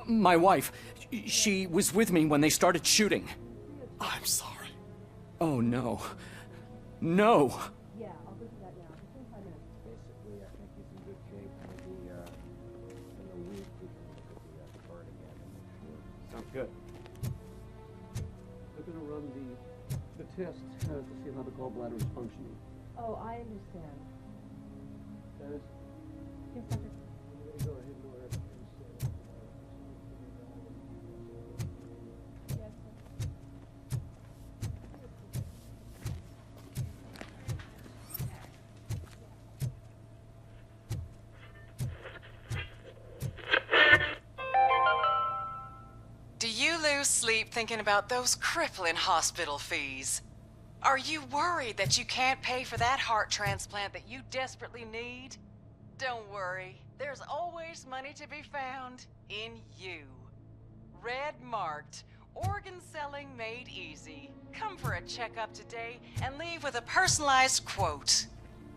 My wife. She was with me when they started shooting. I'm sorry. Oh, no. No! Yeah, I'll go through that now. Just in 5 minutes. Basically, I think he's in good shape. Maybe, in a week we can look at the card again and make sure. Sounds good. They're gonna run the test to see how the gallbladder is functioning. Oh, I understand. Dennis? Yes, Doctor. Go ahead and do whatever you say. Yes, sir. Do you lose sleep thinking about those crippling hospital fees? Are you worried that you can't pay for that heart transplant that you desperately need? Don't worry, there's always money to be found in you. Red marked, organ selling made easy. Come for a checkup today and leave with a personalized quote.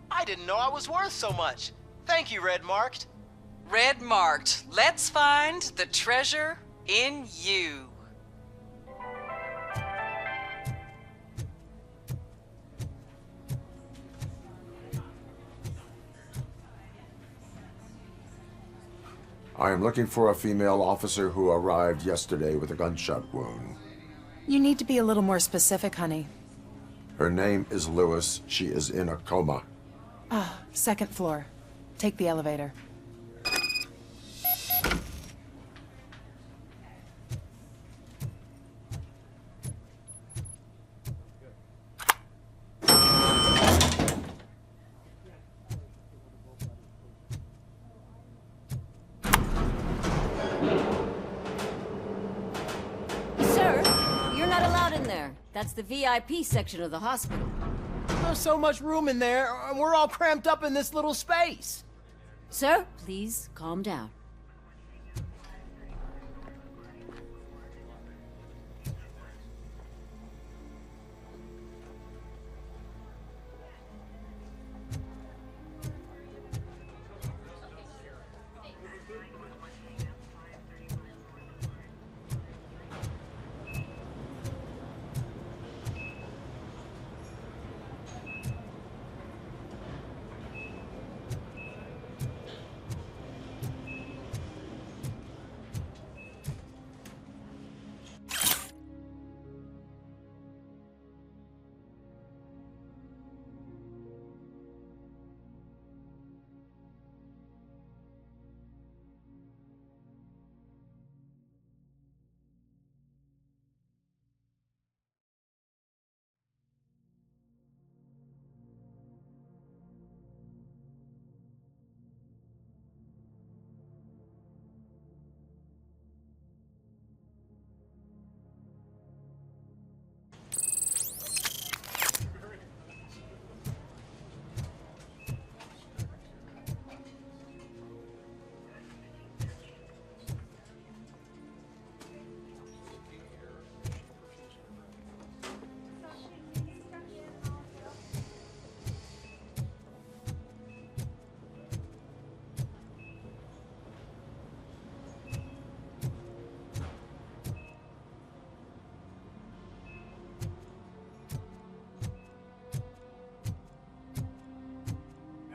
I didn't know I was worth so much. Thank you, Red Marked. Red marked, let's find the treasure in you. I am looking for a female officer who arrived yesterday with a gunshot wound. You need to be a little more specific, honey. Her name is Lewis. She is in a coma. Ah, second floor. Take the elevator. Sir, you're not allowed in there. That's the VIP section of the hospital. There's so much room in there, and we're all cramped up in this little space. Sir, please calm down.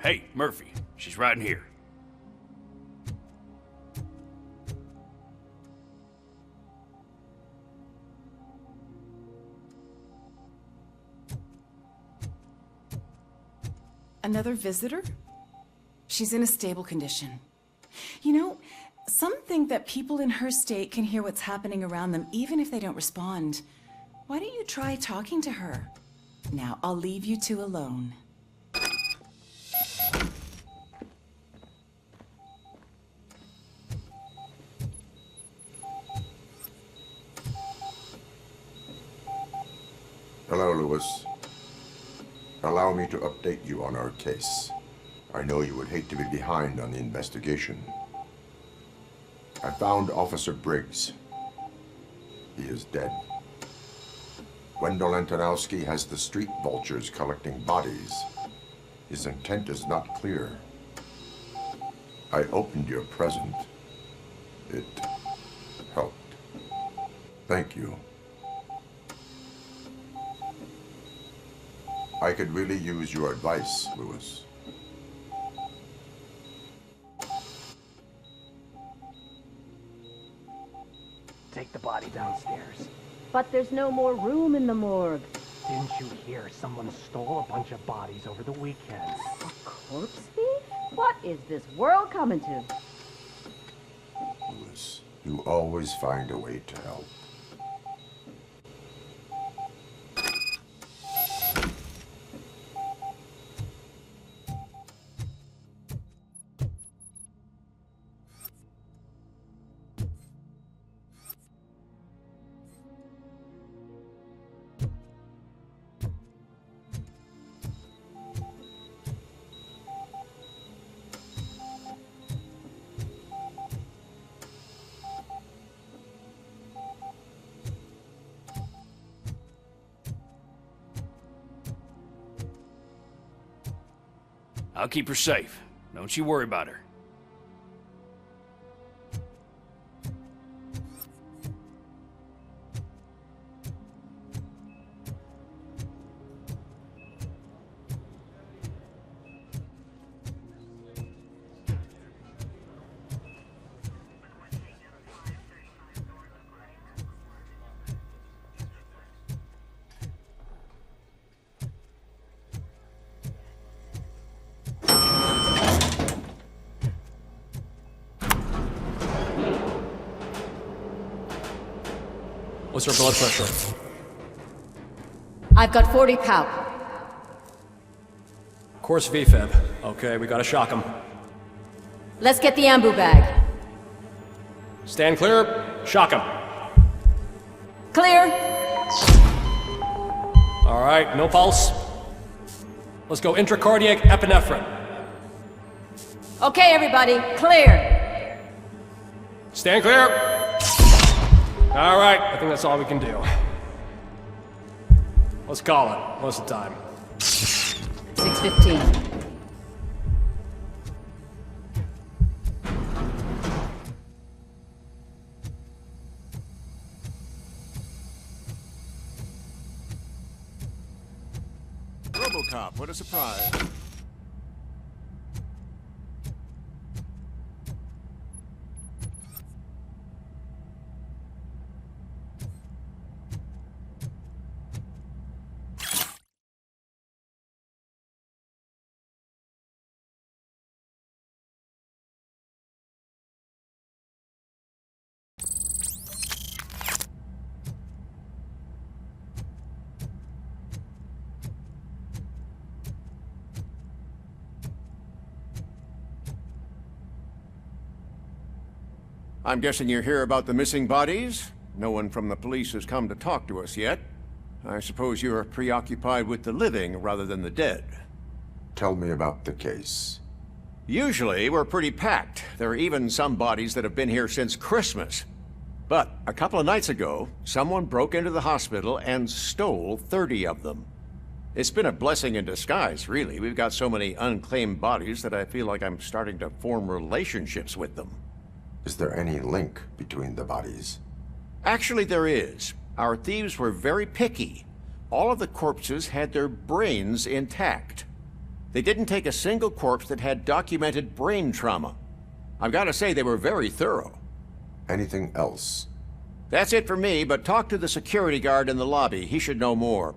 Hey, Murphy. She's right in here. Another visitor? She's in a stable condition. You know, some think that people in her state can hear what's happening around them even if they don't respond. Why don't you try talking to her? Now, I'll leave you two alone. Hello, Lewis. Allow me to update you on our case. I know you would hate to be behind on the investigation. I found Officer Briggs. He is dead. Wendell Antonowski has the street vultures collecting bodies. His intent is not clear. I opened your present. It helped. Thank you. I could really use your advice, Louis. Take the body downstairs. But there's no more room in the morgue. Didn't you hear someone stole a bunch of bodies over the weekend? A corpse thief? What is this world coming to? Louis, you always find a way to help. I'll keep her safe. Don't you worry about her. What's her blood pressure? I've got 40 pow. Course VFib. Okay, we gotta shock him. Let's get the ambu bag. Stand clear. Shock him. Clear. All right, no pulse. Let's go intracardiac epinephrine. Okay, everybody, clear. Stand clear. All right, I think that's all we can do. Let's call it. What's the time? 6:15. RoboCop, what a surprise. I'm guessing you're here about the missing bodies? No one from the police has come to talk to us yet. I suppose you're preoccupied with the living rather than the dead. Tell me about the case. Usually, we're pretty packed. There are even some bodies that have been here since Christmas. But a couple of nights ago, someone broke into the hospital and stole 30 of them. It's been a blessing in disguise, really. We've got so many unclaimed bodies that I feel like I'm starting to form relationships with them. Is there any link between the bodies? Actually, there is. Our thieves were very picky. All of the corpses had their brains intact. They didn't take a single corpse that had documented brain trauma. I've got to say, they were very thorough. Anything else? That's it for me, but talk to the security guard in the lobby. He should know more.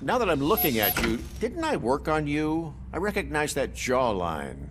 Now that I'm looking at you, didn't I work on you? I recognize that jawline.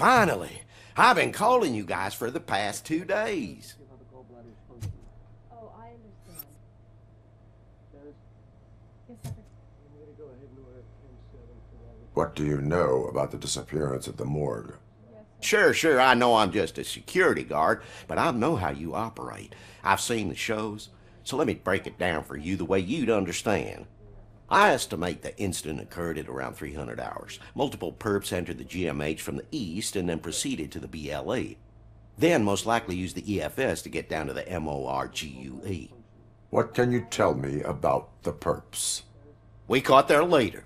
Finally! I've been calling you guys for the past 2 days. See how the gallbladder is functioning. Oh, I understand. Dennis, Yes, Doctor. I'm going to go ahead and order M7 for that. What do you know about the disappearance at the morgue? Sure, I know I'm just a security guard, but I know how you operate. I've seen the shows, so let me break it down for you the way you'd understand. I estimate the incident occurred at around 300 hours. Multiple perps entered the GMH from the east and then proceeded to the BLE. Then most likely used the EFS to get down to the MORGUE. What can you tell me about the perps? We caught their leader.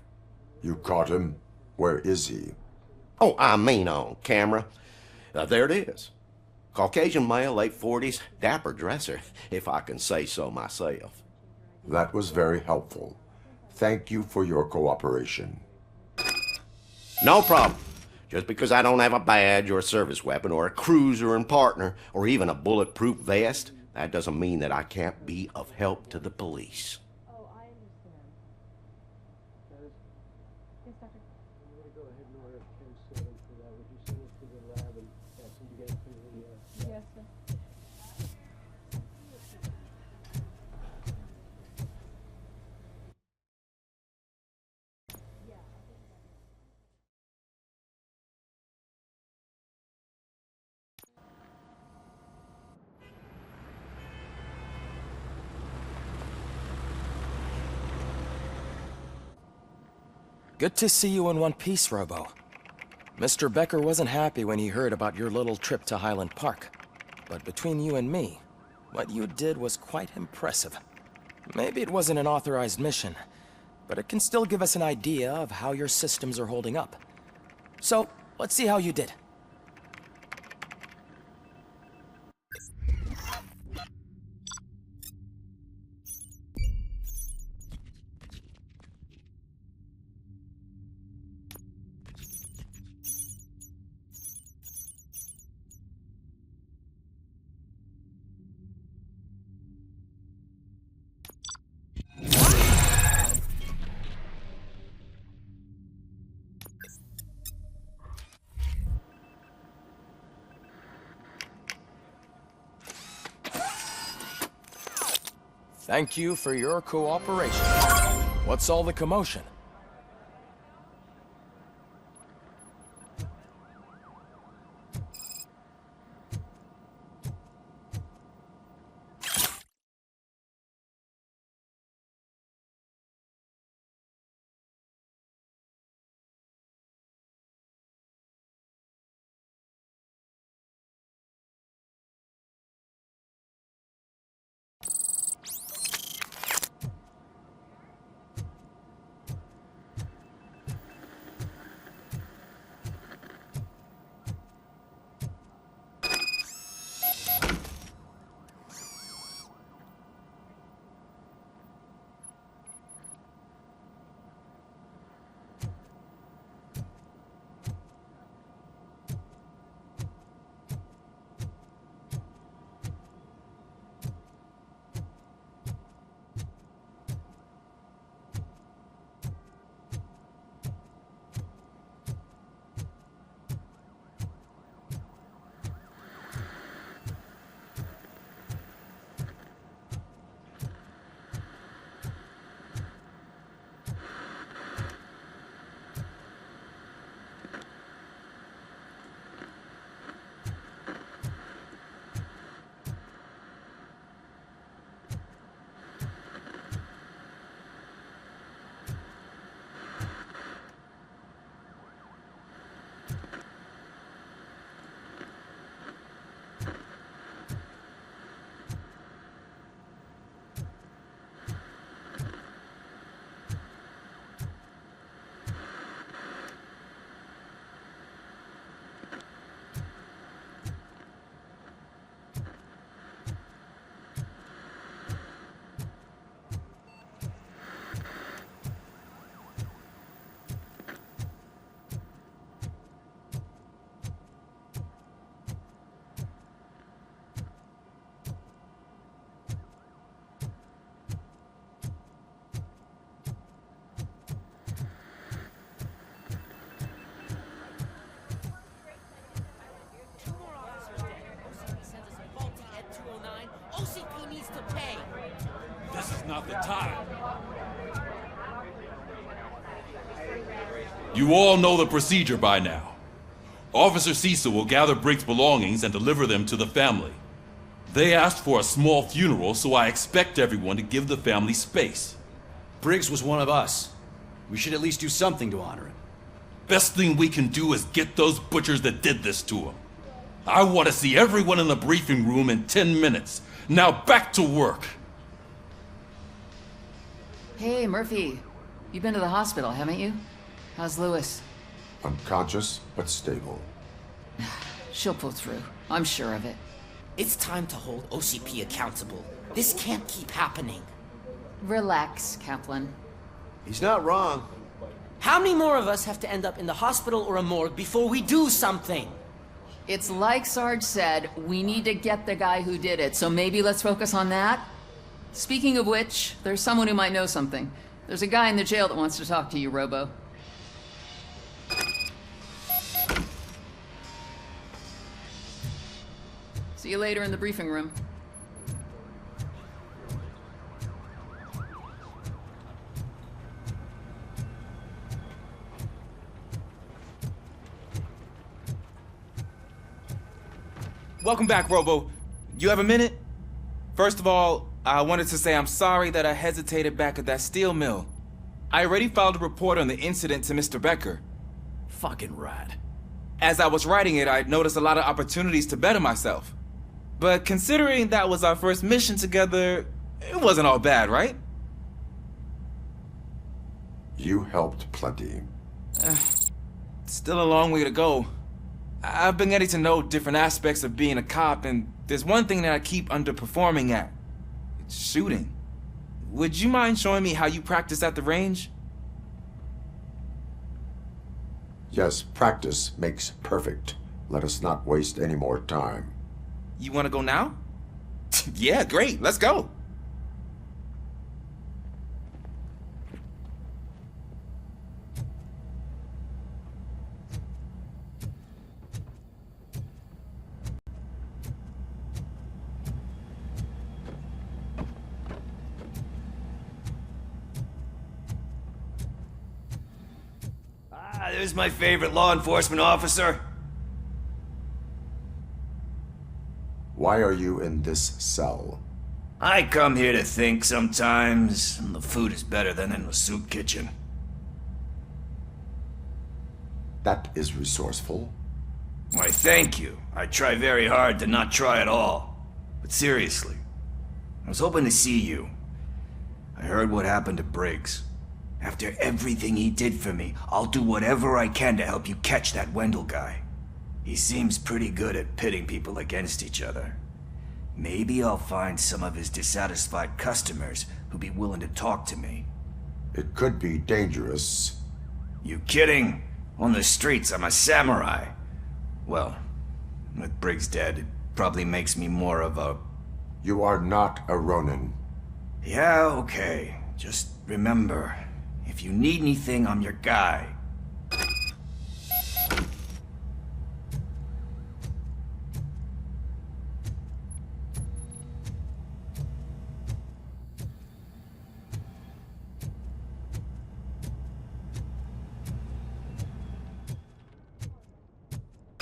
You caught him? Where is he? Oh, I mean on camera. There it is. Caucasian male, late 40s, dapper dresser, if I can say so myself. That was very helpful. Thank you for your cooperation. No problem. Just because I don't have a badge or a service weapon or a cruiser and partner or even a bulletproof vest, that doesn't mean that I can't be of help to the police. Oh, I understand. Dennis, Yes, Doctor. I'm going to go ahead and order M7 for that. Would you send it to the lab and ask them to get it through the... Yes, sir. Good to see you in one piece, Robo. Mr. Becker wasn't happy when he heard about your little trip to Highland Park. But between you and me, what you did was quite impressive. Maybe it wasn't an authorized mission, but it can still give us an idea of how your systems are holding up. So, let's see how you did. Thank you for your cooperation. What's all the commotion? OCP needs to pay. This is not the time. You all know the procedure by now. Officer Cecil will gather Briggs' belongings and deliver them to the family. They asked for a small funeral, so I expect everyone to give the family space. Briggs was one of us. We should at least do something to honor him. Best thing we can do is get those butchers that did this to him. I want to see everyone in the briefing room in 10 minutes. Now back to work. Hey, Murphy. You've been to the hospital, haven't you? How's Lewis? Unconscious, but stable. She'll pull through. I'm sure of it. It's time to hold OCP accountable. This can't keep happening. Relax, Kaplan. He's not wrong. How many more of us have to end up in the hospital or a morgue before we do something? It's like Sarge said, we need to get the guy who did it, so maybe let's focus on that? Speaking of which, there's someone who might know something. There's a guy in the jail that wants to talk to you, Robo. See you later in the briefing room. Welcome back, Robo. You have a minute? First of all, I wanted to say I'm sorry that I hesitated back at that steel mill. I already filed a report on the incident to Mr. Becker. Fucking rad. As I was writing it, I noticed a lot of opportunities to better myself. But considering that was our first mission together, it wasn't all bad, right? You helped plenty. Still a long way to go. I've been getting to know different aspects of being a cop, and there's one thing that I keep underperforming at. It's shooting. Would you mind showing me how you practice at the range? Yes, practice makes perfect. Let us not waste any more time. You want to go now? Yeah, great. Let's go. There's my favorite law enforcement officer. Why are you in this cell? I come here to think sometimes, and the food is better than in the soup kitchen. That is resourceful. Why, thank you. I try very hard to not try at all. But seriously, I was hoping to see you. I heard what happened to Briggs. After everything he did for me, I'll do whatever I can to help you catch that Wendell guy. He seems pretty good at pitting people against each other. Maybe I'll find some of his dissatisfied customers who'd be willing to talk to me. It could be dangerous. You kidding? On the streets, I'm a samurai. Well, with Briggs dead, it probably makes me more of a... You are not a Ronin. Yeah, okay. Just remember, if you need anything, I'm your guy.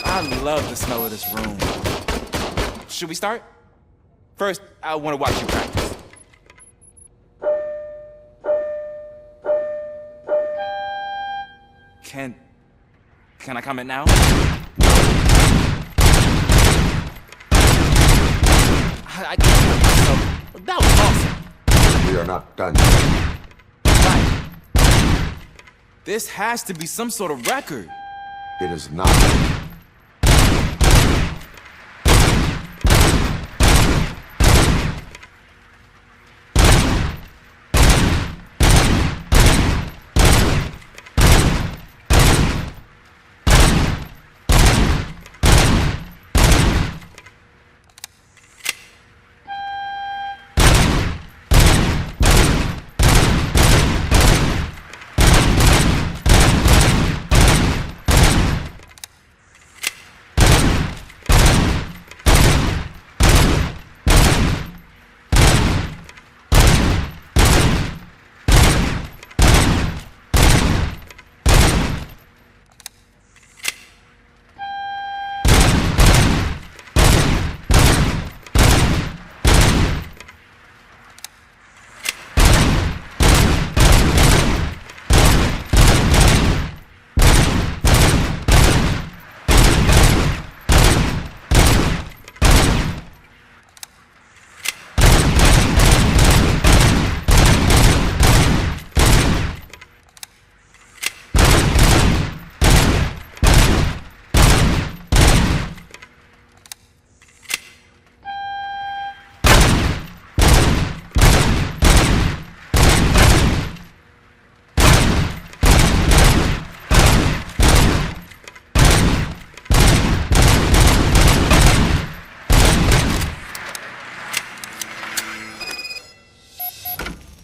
I love the smell of this room. Should we start? First, I want to watch you practice. Can I comment now? I can't help myself. That was awesome. We are not done yet. Right. This has to be some sort of record. It is not.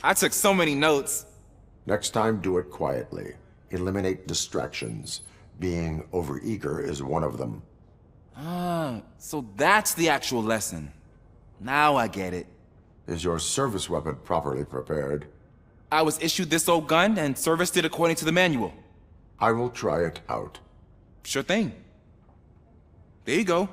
I took so many notes. Next time, do it quietly. Eliminate distractions. Being overeager is one of them. Ah, so that's the actual lesson. Now I get it. Is your service weapon properly prepared? I was issued this old gun and serviced it according to the manual. I will try it out. Sure thing. There you go.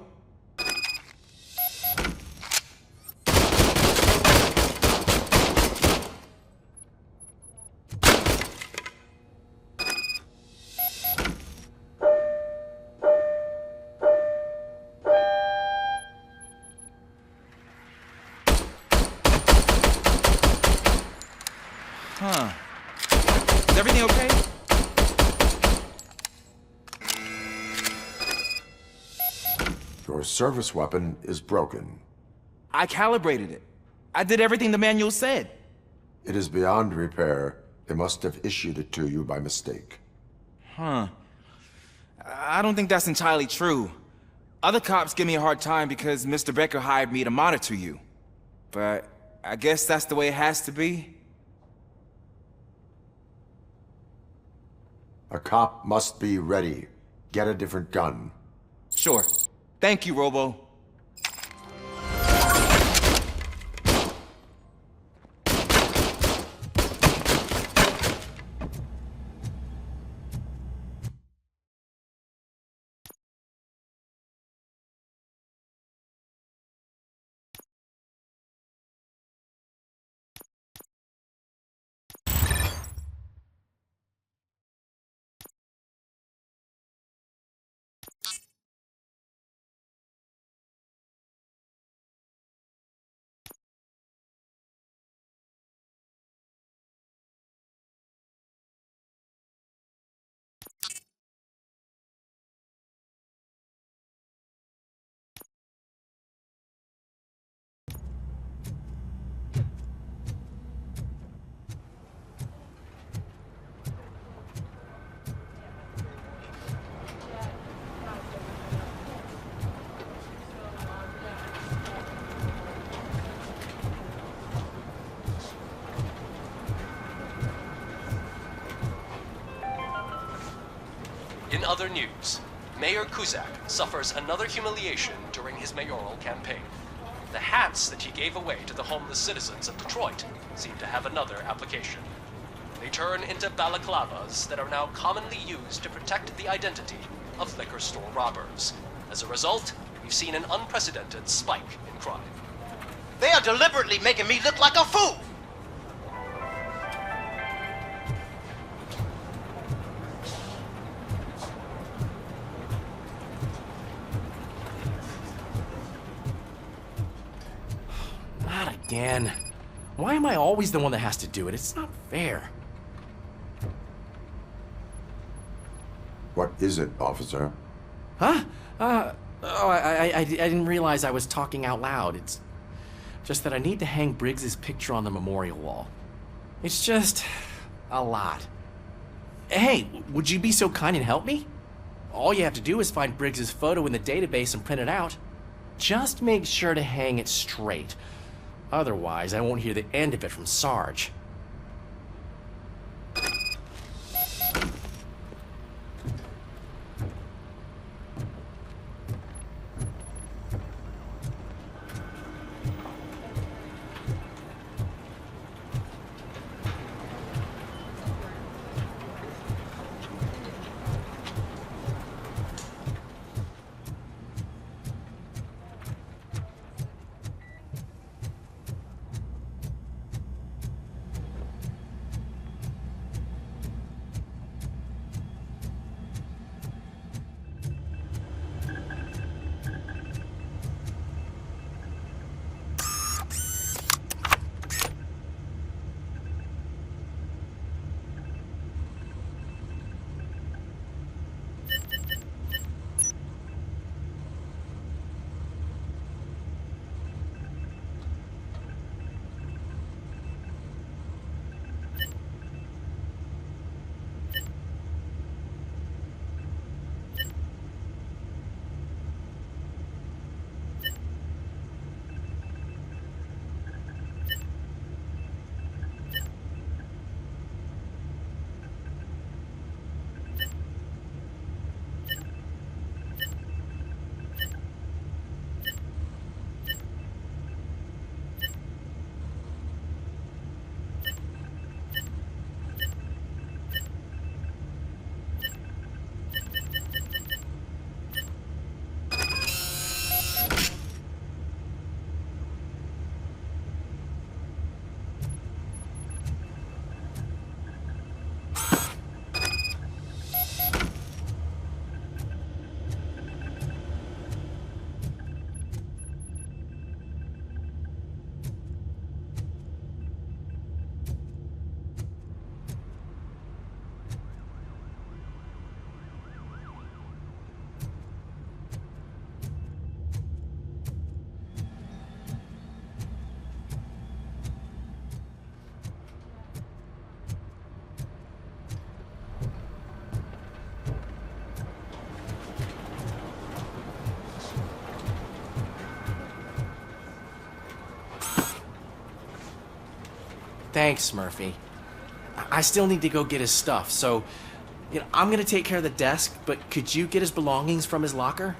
Huh. Is everything okay? Your service weapon is broken. I calibrated it. I did everything the manual said. It is beyond repair. They must have issued it to you by mistake. Huh. I don't think that's entirely true. Other cops give me a hard time because Mr. Becker hired me to monitor you. But I guess that's the way it has to be. A cop must be ready. Get a different gun. Sure. Thank you, Robo. In other news, Mayor Kuzak suffers another humiliation during his mayoral campaign. The hats that he gave away to the homeless citizens of Detroit seem to have another application. They turn into balaclavas that are now commonly used to protect the identity of liquor store robbers. As a result, we've seen an unprecedented spike in crime. They are deliberately making me look like a fool! Not again. Why am I always the one that has to do it? It's not fair. What is it, officer? Huh? I didn't realize I was talking out loud. It's just that I need to hang Briggs's picture on the memorial wall. It's just a lot. Hey, would you be so kind and help me? All you have to do is find Briggs's photo in the database and print it out. Just make sure to hang it straight. Otherwise, I won't hear the end of it from Sarge. Thanks, Murphy. I still need to go get his stuff, so I'm gonna take care of the desk, but could you get his belongings from his locker?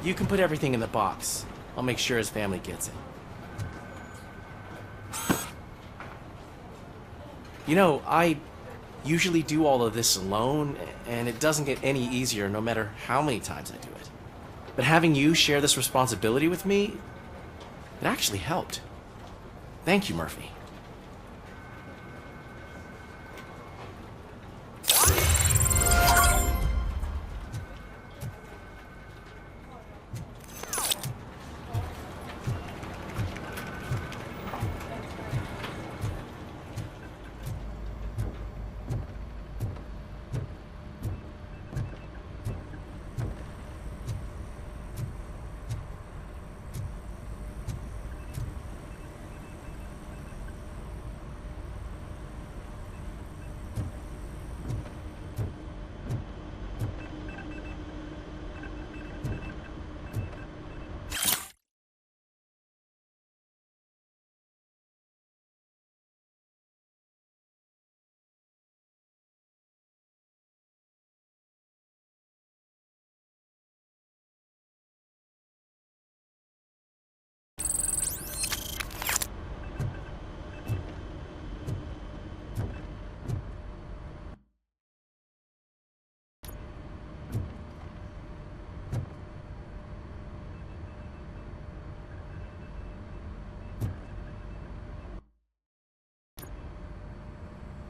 You can put everything in the box. I'll make sure his family gets it. I usually do all of this alone, and it doesn't get any easier no matter how many times I do it. But having you share this responsibility with me, it actually helped. Thank you, Murphy.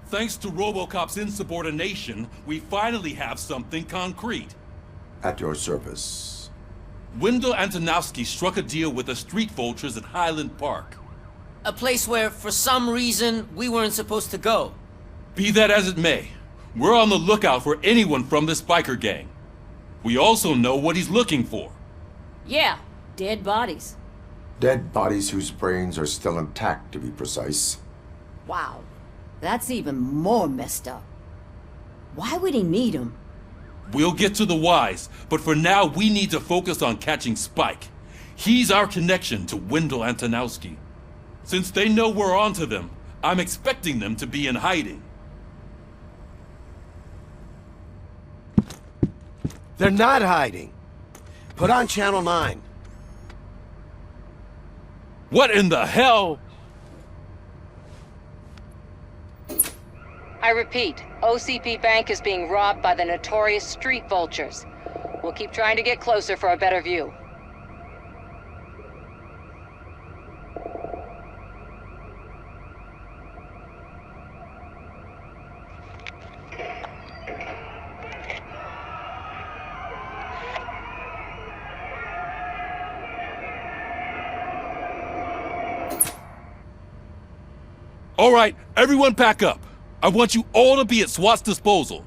Thanks to RoboCop's insubordination, we finally have something concrete. At your service. Wendell Antonowski struck a deal with the street vultures at Highland Park. A place where, for some reason, we weren't supposed to go. Be that as it may, we're on the lookout for anyone from this biker gang. We also know what he's looking for. Yeah, dead bodies. Dead bodies whose brains are still intact, to be precise. Wow, that's even more messed up. Why would he need them? We'll get to the whys, but for now we need to focus on catching Spike. He's our connection to Wendell Antonowski. Since they know we're onto them, I'm expecting them to be in hiding. They're not hiding. Put on Channel 9. What in the hell? I repeat, OCP Bank is being robbed by the notorious street vultures. We'll keep trying to get closer for a better view. All right, everyone pack up. I want you all to be at SWAT's disposal.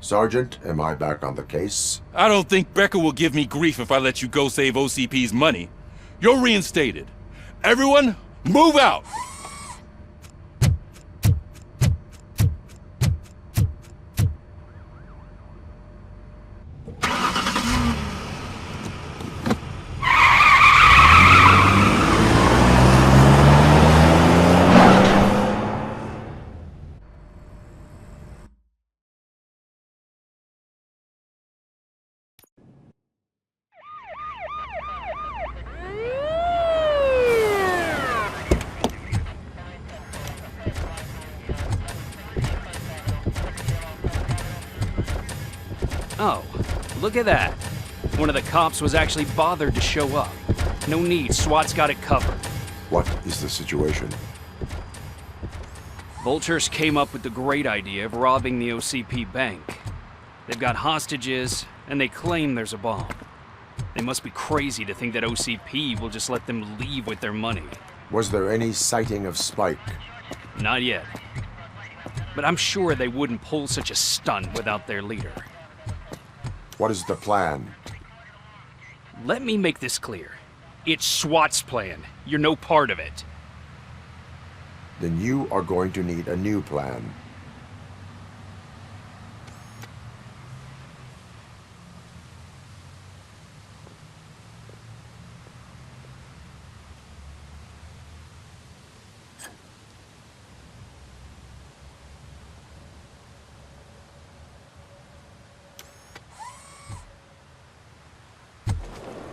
Sergeant, am I back on the case? I don't think Becker will give me grief if I let you go save OCP's money. You're reinstated. Everyone, move out! Oh, look at that. One of the cops was actually bothered to show up. No need, SWAT's got it covered. What is the situation? Vultures came up with the great idea of robbing the OCP bank. They've got hostages, and they claim there's a bomb. They must be crazy to think that OCP will just let them leave with their money. Was there any sighting of Spike? Not yet. But I'm sure they wouldn't pull such a stunt without their leader. What is the plan? Let me make this clear. It's SWAT's plan. You're no part of it. Then you are going to need a new plan.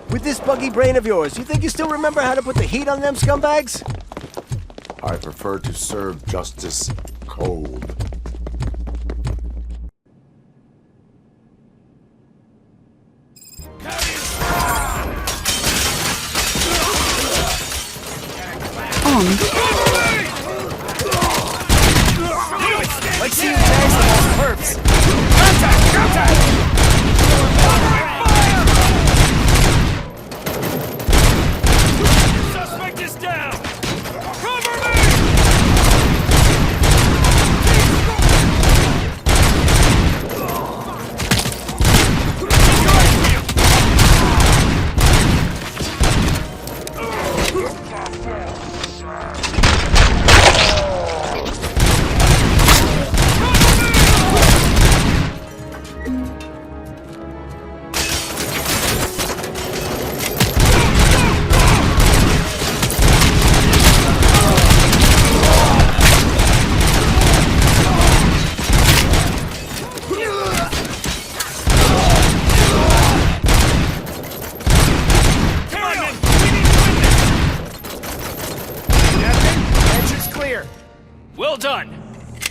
With this buggy brain of yours, you think you still remember how to put the heat on them scumbags? I prefer to serve justice cold. Like seeing tags on those perps. Contact! Contact! Suspect is down! Cover me! Well done!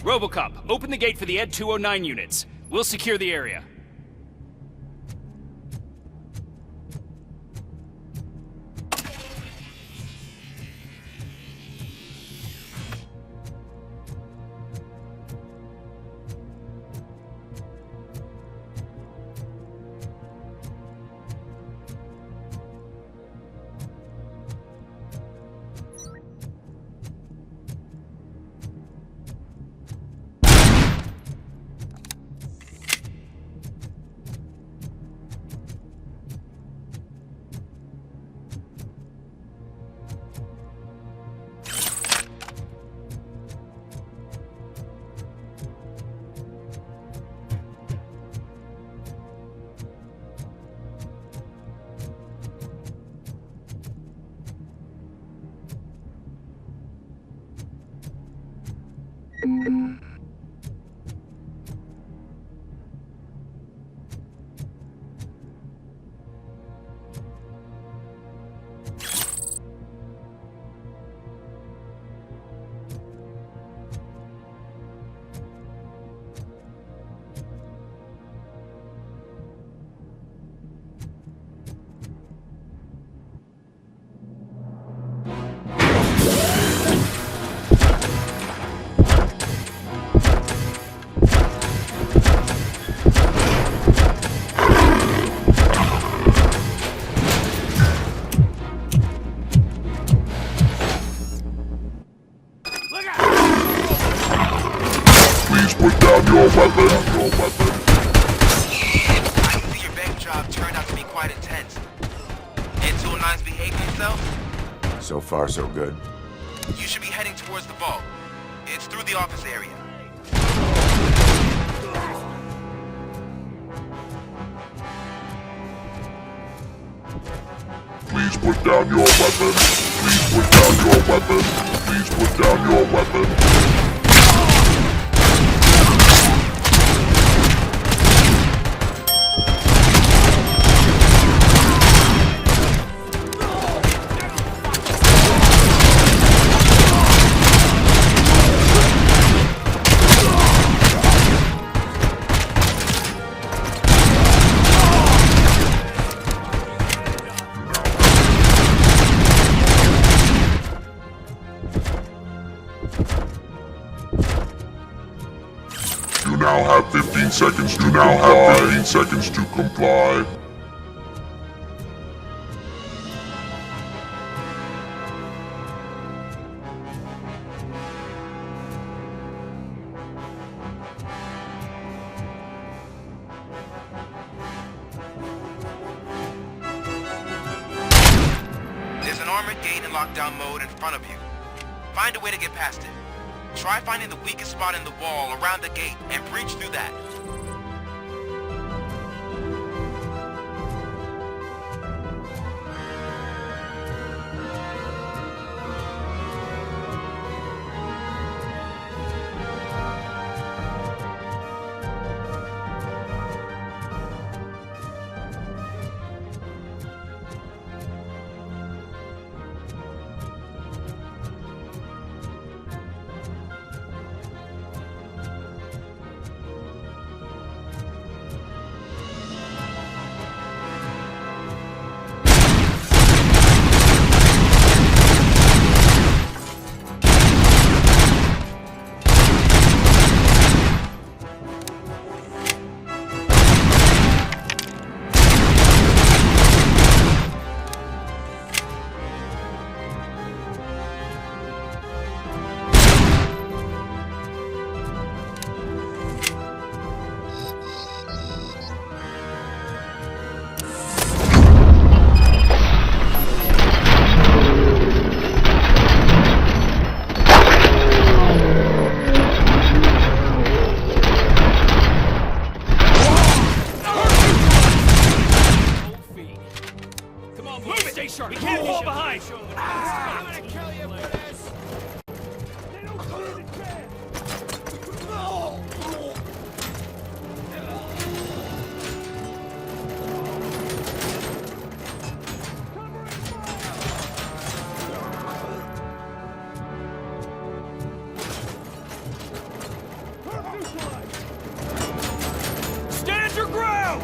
RoboCop, open the gate for the Ed 209 units. We'll secure the area. So far, so good. You should be heading towards the vault. It's through the office area. Please put down your weapon. Please put down your weapon. Please put down your weapon. 15 seconds to now have 15 seconds to comply. There's an armored gate in lockdown mode in front of you. Find a way to get past it. Try finding the weakest spot in the wall around the gate and breach through that. Stay sharp. We can't fall behind. I'm gonna kill you for this. Stand your ground.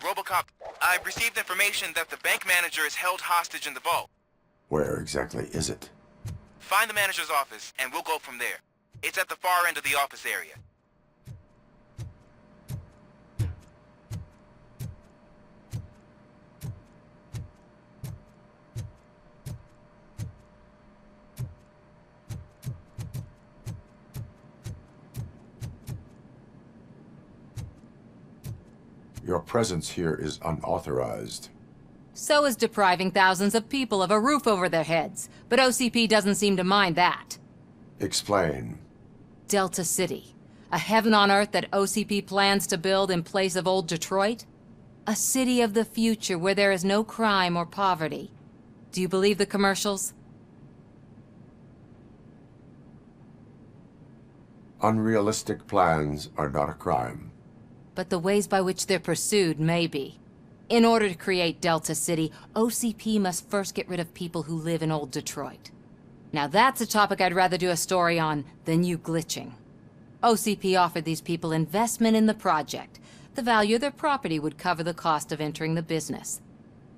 RoboCop, I've received information that the bank manager is held hostage in the vault. Where exactly is it? Find the manager's office, and we'll go from there. It's at the far end of the office area. Your presence here is unauthorized. So is depriving thousands of people of a roof over their heads. But OCP doesn't seem to mind that. Explain. Delta City. A heaven on earth that OCP plans to build in place of old Detroit? A city of the future where there is no crime or poverty. Do you believe the commercials? Unrealistic plans are not a crime. But the ways by which they're pursued may be. In order to create Delta City, OCP must first get rid of people who live in old Detroit. Now that's a topic I'd rather do a story on than you glitching. OCP offered these people investment in the project. The value of their property would cover the cost of entering the business.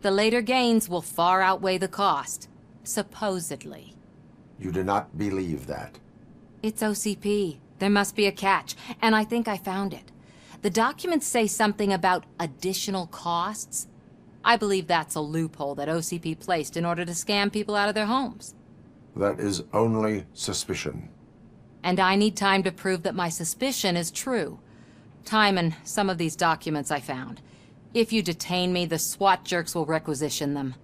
The later gains will far outweigh the cost. Supposedly. You do not believe that. It's OCP. There must be a catch, and I think I found it. The documents say something about additional costs. I believe that's a loophole that OCP placed in order to scam people out of their homes. That is only suspicion. And I need time to prove that my suspicion is true. Time and some of these documents I found. If you detain me, the SWAT jerks will requisition them.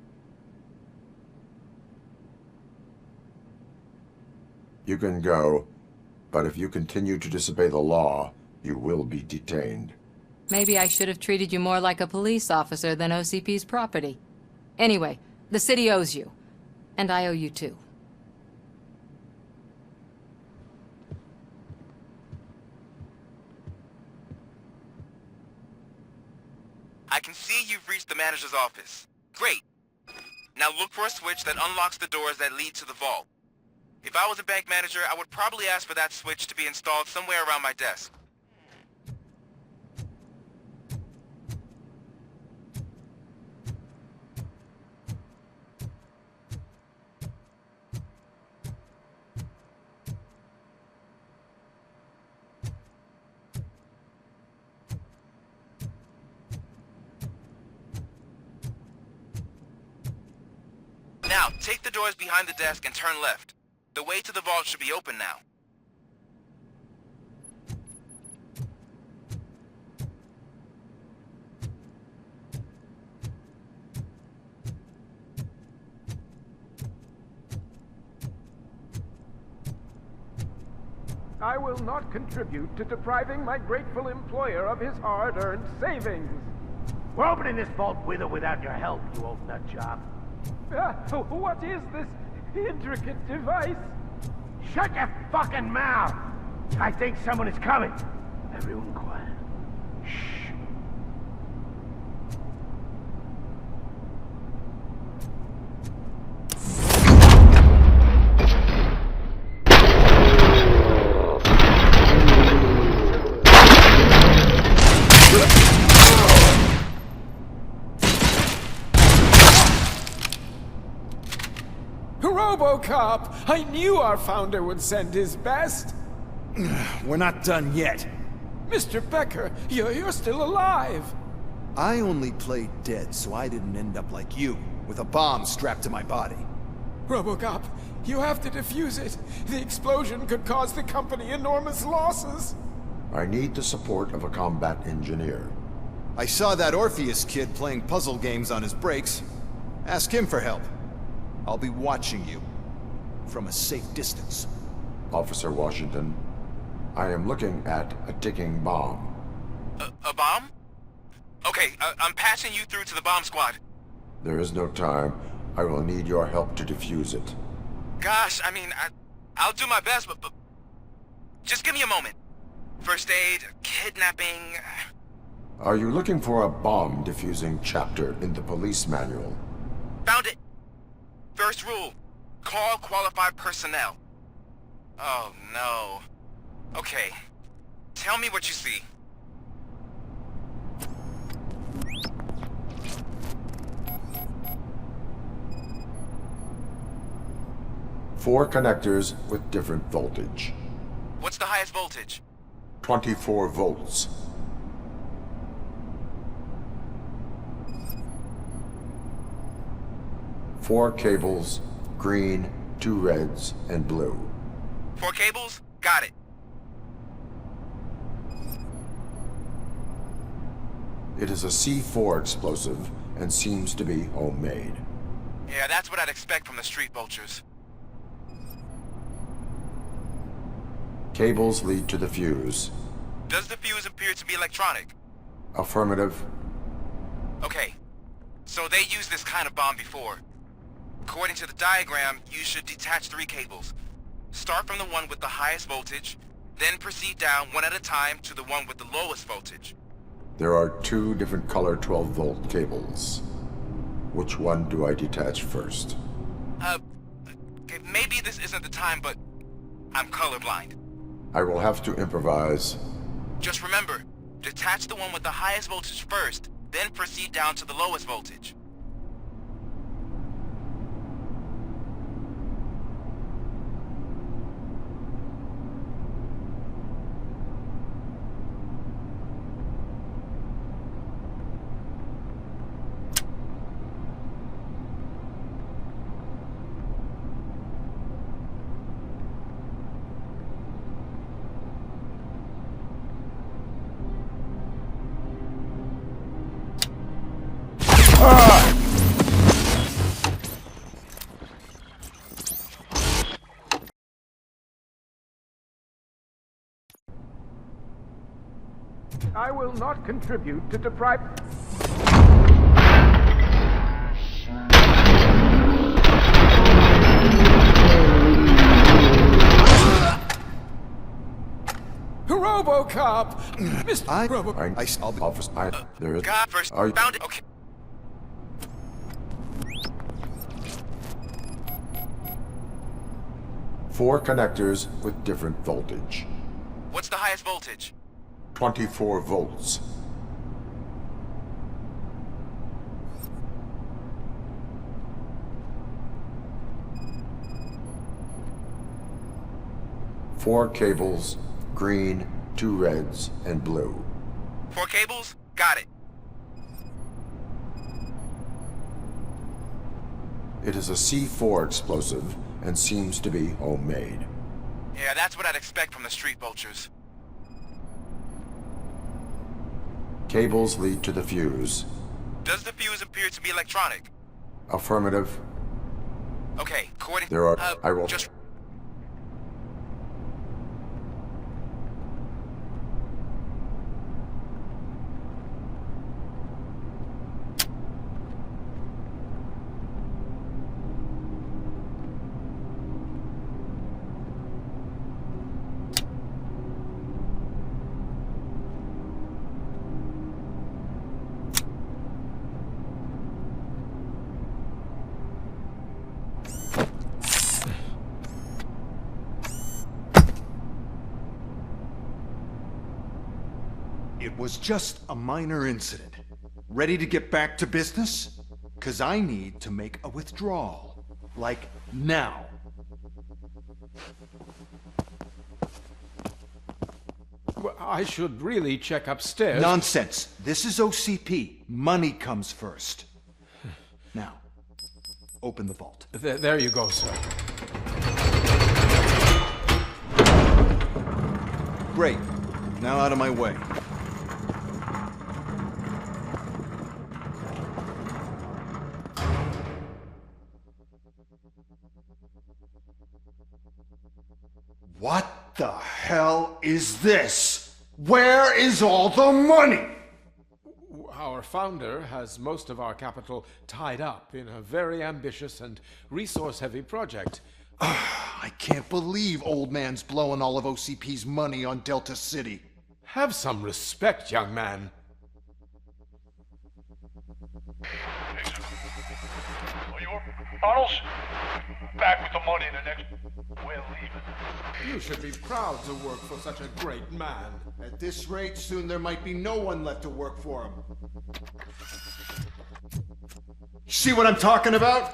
You can go, but if you continue to disobey the law, you will be detained. Maybe I should have treated you more like a police officer than OCP's property. Anyway, the city owes you. And I owe you too. I can see you've reached the manager's office. Great. Now look for a switch that unlocks the doors that lead to the vault. If I was a bank manager, I would probably ask for that switch to be installed somewhere around my desk. Now, take the doors behind the desk and turn left. The way to the vault should be open now. I will not contribute to depriving my grateful employer of his hard-earned savings. We're opening this vault with or without your help, you old nut job. What is this intricate device? Shut your fucking mouth! I think someone is coming. Everyone quiet. Shh. RoboCop! I knew our founder would send his best! We're not done yet. Mr. Becker, you're still alive! I only played dead so I didn't end up like you, with a bomb strapped to my body. RoboCop, you have to defuse it. The explosion could cause the company enormous losses. I need the support of a combat engineer. I saw that Orpheus kid playing puzzle games on his breaks. Ask him for help. I'll be watching you. From a safe distance. Officer Washington, I am looking at a ticking bomb. A bomb? Okay, I'm passing you through to the bomb squad. There is no time. I will need your help to defuse it. Gosh, I mean, I'll do my best, but just give me a moment. First aid, kidnapping... Are you looking for a bomb defusing chapter in the police manual? Found it! First rule, call qualified personnel. Oh no. Okay, tell me what you see. Four connectors with different voltage. What's the highest voltage? 24 volts. Four cables, green, 2 reds, and blue. 4 cables? Got it. It is a C4 explosive and seems to be homemade. Yeah, that's what I'd expect from the street vultures. Cables lead to the fuse. Does the fuse appear to be electronic? Affirmative. Okay, so they used this kind of bomb before. According to the diagram, you should detach 3 cables. Start from the one with the highest voltage, then proceed down one at a time to the one with the lowest voltage. There are 2 different color 12-volt cables. Which one do I detach first? Okay, maybe this isn't the time, but I'm colorblind. I will have to improvise. Just remember, detach the one with the highest voltage first, then proceed down to the lowest voltage. I will not contribute to deprive... RoboCop! Mr. RoboCop. I'll be officer. There is. God first Are you... found it. Okay. Four connectors with different voltage. What's the highest voltage? 24 volts. Four cables, green, 2 reds, and blue. 4 cables? Got it. It is a C4 explosive and seems to be homemade. Yeah, that's what I'd expect from the street vultures. Cables lead to the fuse. Does the fuse appear to be electronic? Affirmative. Okay, according... There are... I will... Just... It was just a minor incident. Ready to get back to business? 'Cause I need to make a withdrawal. Like, now. Well, I should really check upstairs. Nonsense. This is OCP. Money comes first. Now, open the vault. There you go, sir. Great. Now out of my way. What the hell is this? Where is all the money? Our founder has most of our capital tied up in a very ambitious and resource-heavy project. I can't believe old man's blowing all of OCP's money on Delta City. Have some respect, young man. Arnold's back with the money in the next... We're leaving. You should be proud to work for such a great man. At this rate, soon there might be no one left to work for him. See what I'm talking about?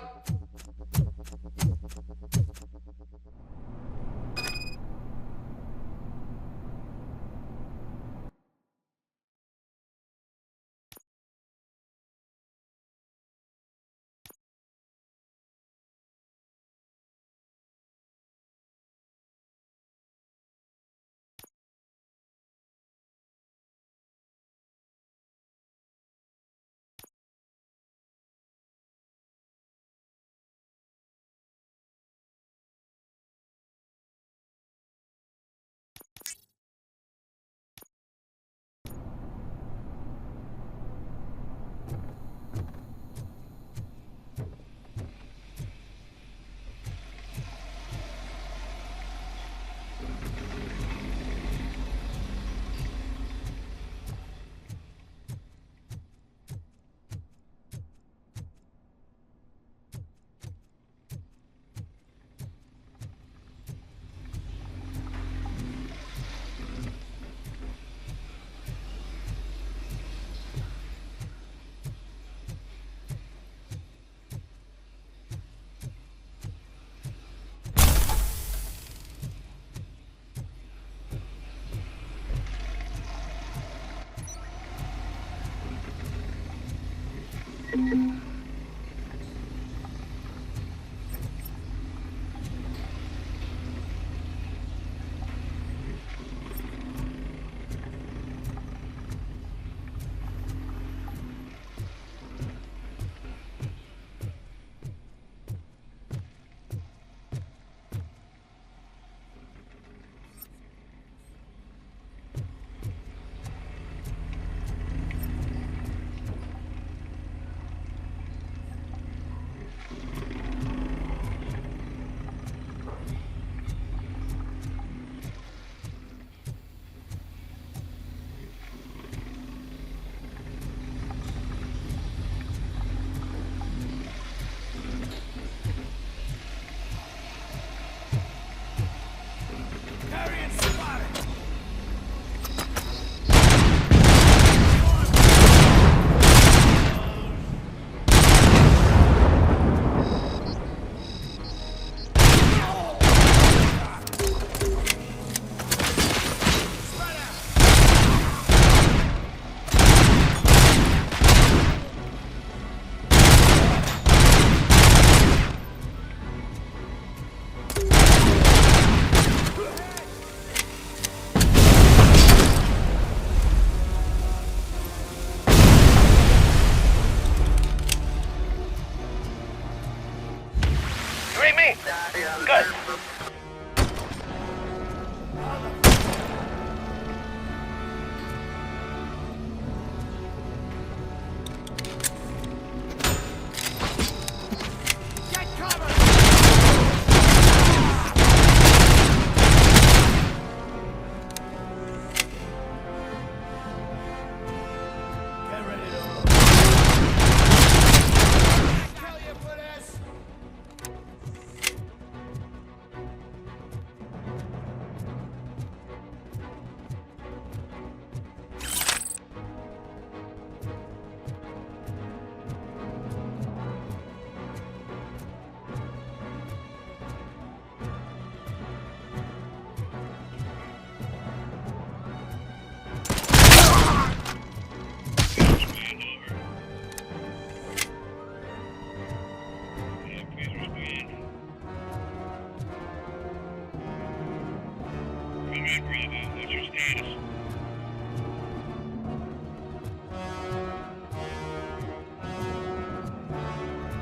Yes.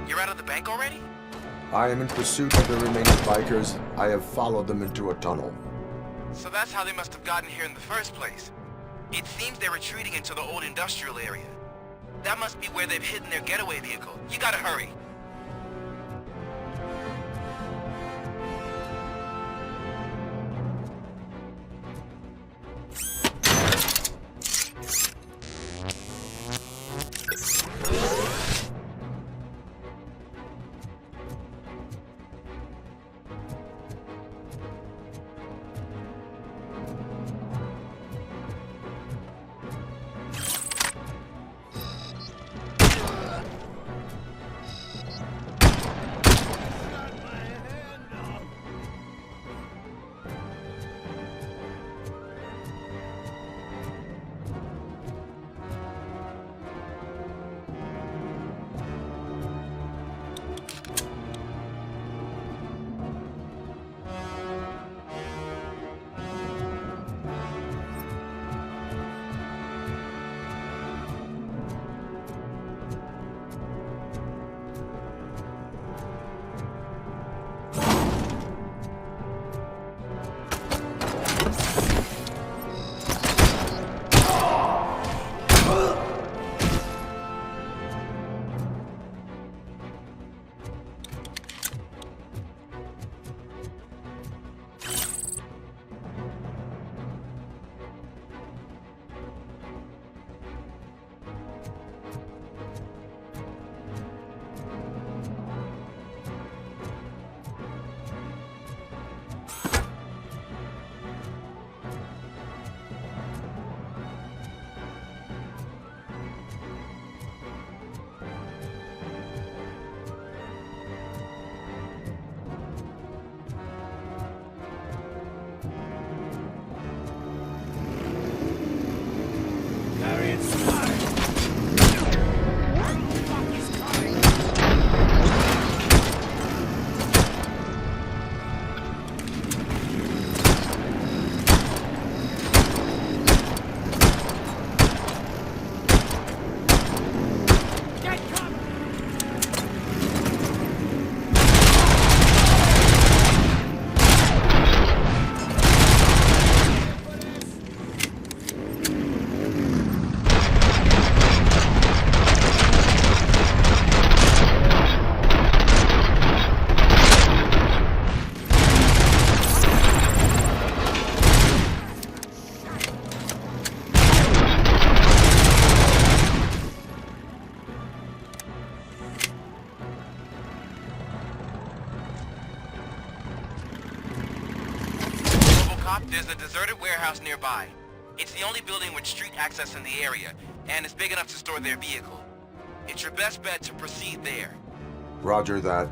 You're out of the bank already? I am in pursuit of the remaining bikers. I have followed them into a tunnel. So that's how they must have gotten here in the first place. It seems they're retreating into the old industrial area. That must be where they've hidden their getaway vehicle. You gotta hurry. There's a deserted warehouse nearby. It's the only building with street access in the area, and it's big enough to store their vehicle. It's your best bet to proceed there. Roger that.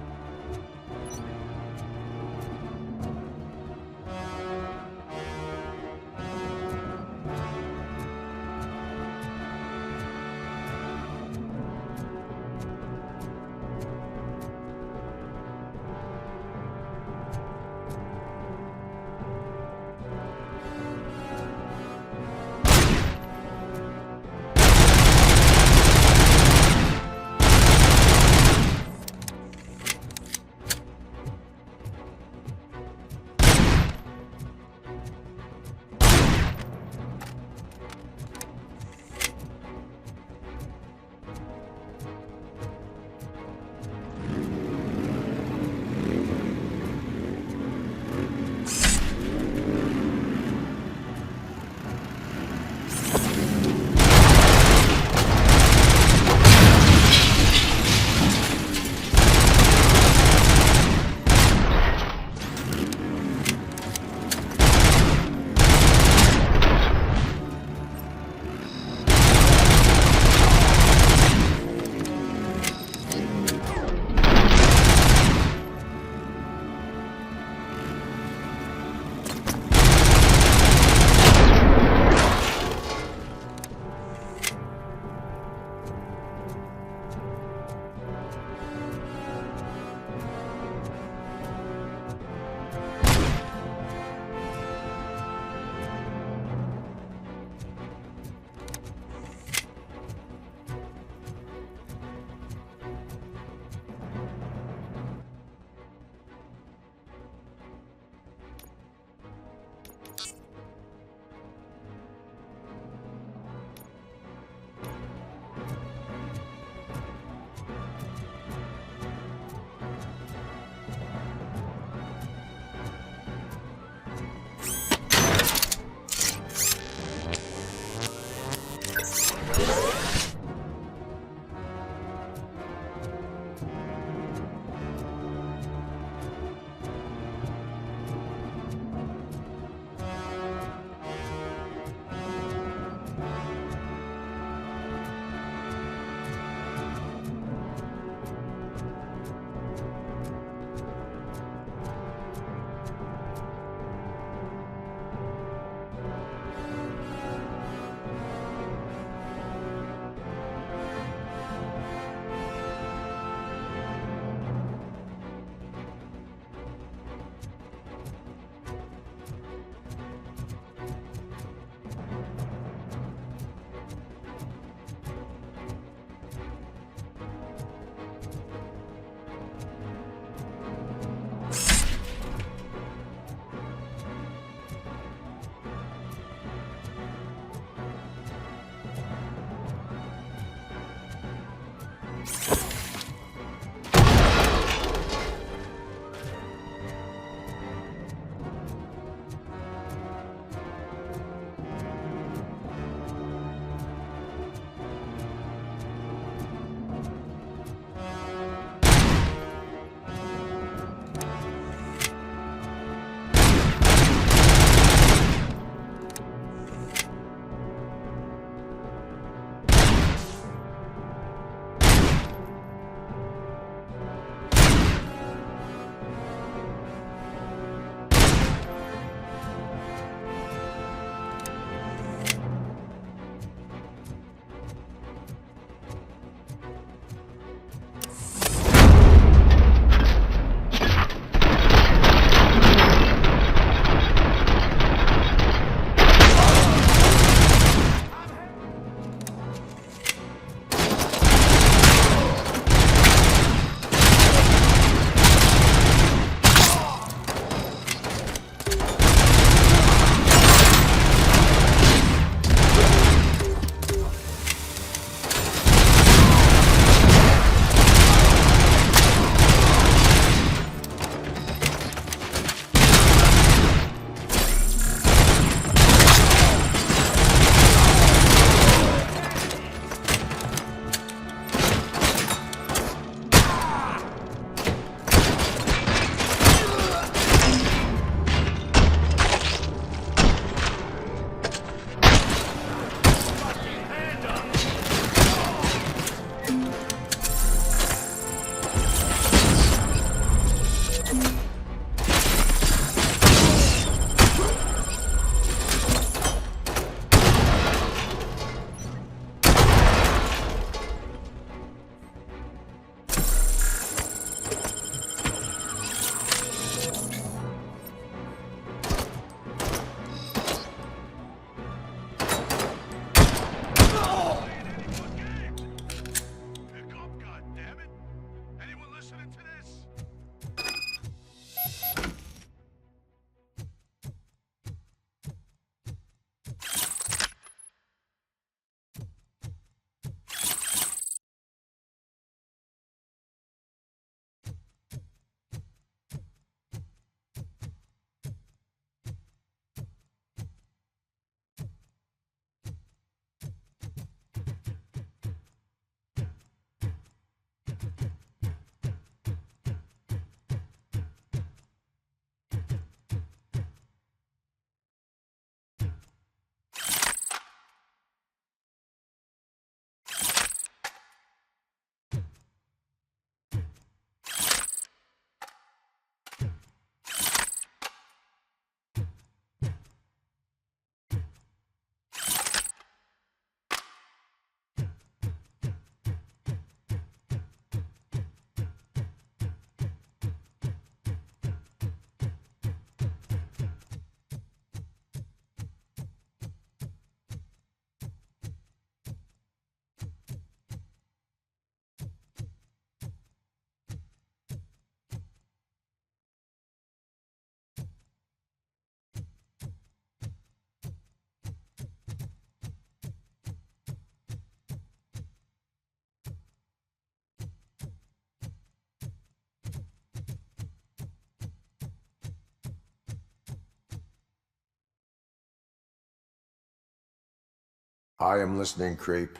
I am listening, creep.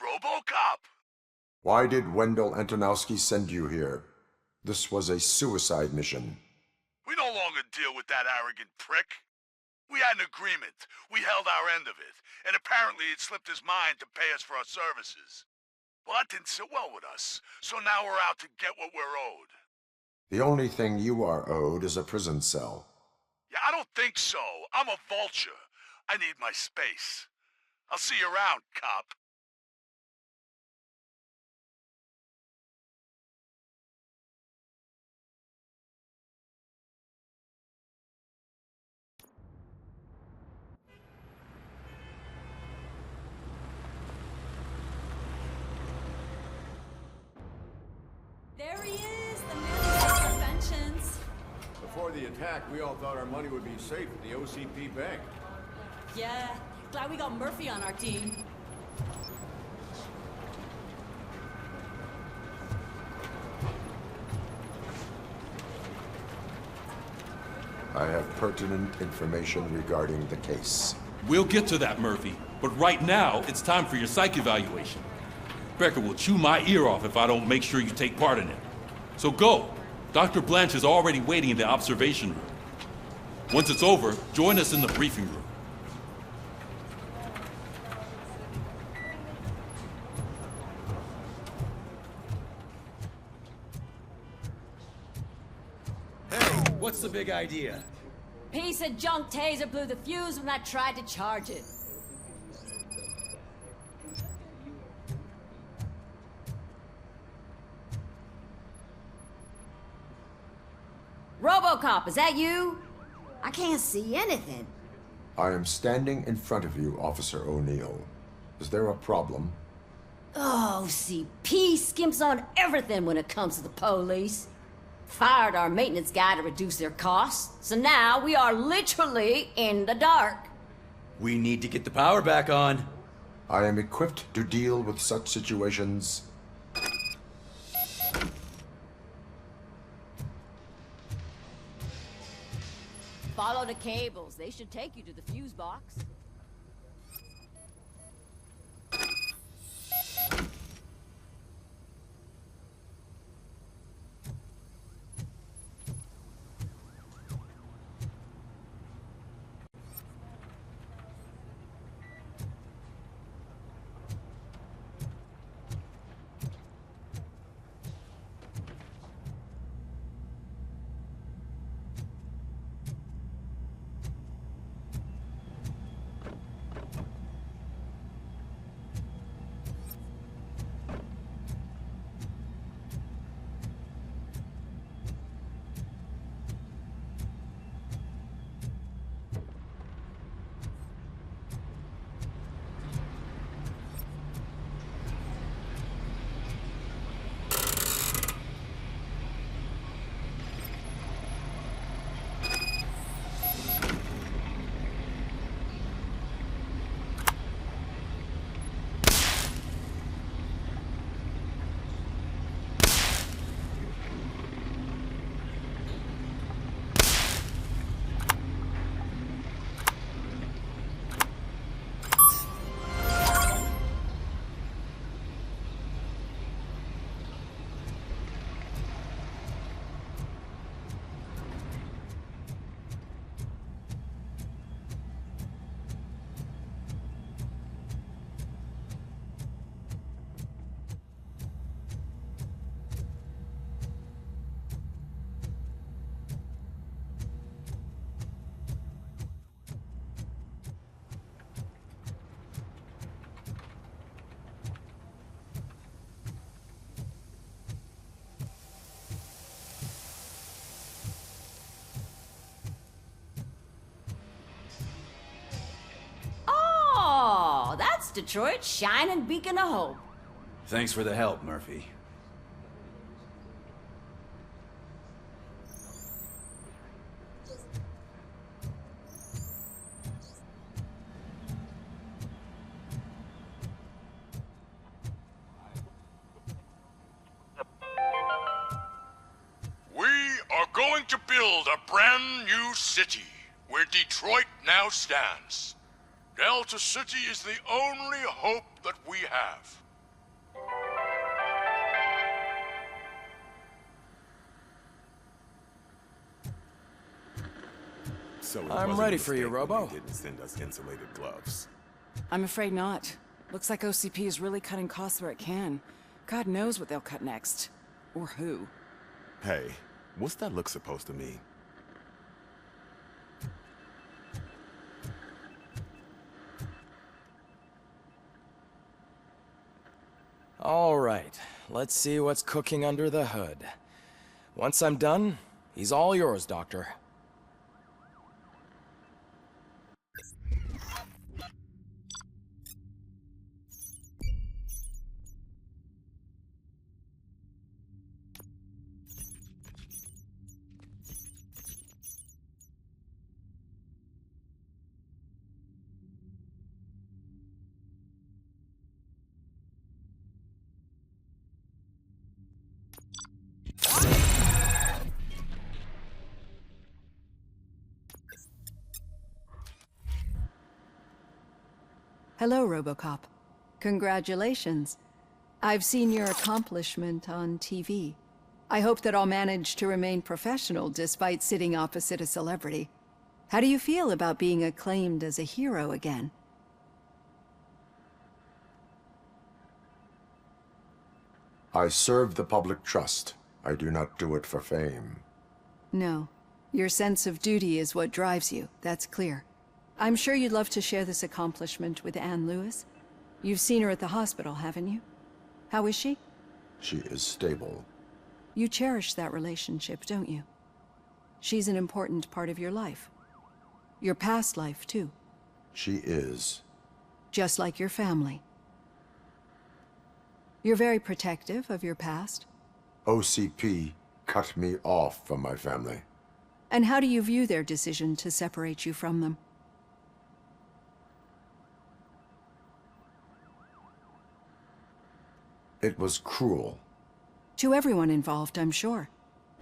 RoboCop! Why did Wendell Antonowski send you here? This was a suicide mission. We no longer deal with that arrogant prick. We had an agreement. We held our end of it, and apparently it slipped his mind to pay us for our services. Well, that didn't sit well with us, so now we're out to get what we're owed. The only thing you are owed is a prison cell. Yeah, I don't think so. I'm a vulture. I need my space. I'll see you around, cop. There he is, the man of preventions. Before the attack, we all thought our money would be safe at the OCP bank. Yeah, glad we got Murphy on our team. I have pertinent information regarding the case. We'll get to that, Murphy. But right now, it's time for your psych evaluation. Becker will chew my ear off if I don't make sure you take part in it. So go. Dr. Blanche is already waiting in the observation room. Once it's over, join us in the briefing room. What's the big idea? Piece of junk taser blew the fuse when I tried to charge it. RoboCop, is that you? I can't see anything. I am standing in front of you, Officer O'Neill. Is there a problem? Oh, CP skimps on everything when it comes to the police. Fired our maintenance guy to reduce their costs, so now we are literally in the dark. We need to get the power back on. I am equipped to deal with such situations. Follow the cables. They should take you to the fuse box. Oh, that's Detroit's shining beacon of hope. Thanks for the help, Murphy. We are going to build a brand new city where Detroit now stands. Delta City is the only hope that we have. So it I'm wasn't ready a for you, mistake when Robo. they didn't send us insulated gloves. I'm afraid not. Looks like OCP is really cutting costs where it can. God knows what they'll cut next. Or who. Hey, what's that look supposed to mean? All right, let's see what's cooking under the hood. Once I'm done, he's all yours, Doctor. Hello, RoboCop. Congratulations. I've seen your accomplishment on TV. I hope that I'll manage to remain professional despite sitting opposite a celebrity. How do you feel about being acclaimed as a hero again? I serve the public trust. I do not do it for fame. No. Your sense of duty is what drives you, that's clear. I'm sure you'd love to share this accomplishment with Anne Lewis. You've seen her at the hospital, haven't you? How is she? She is stable. You cherish that relationship, don't you? She's an important part of your life. Your past life, too. She is. Just like your family. You're very protective of your past. OCP cut me off from my family. And how do you view their decision to separate you from them? It was cruel. To everyone involved, I'm sure.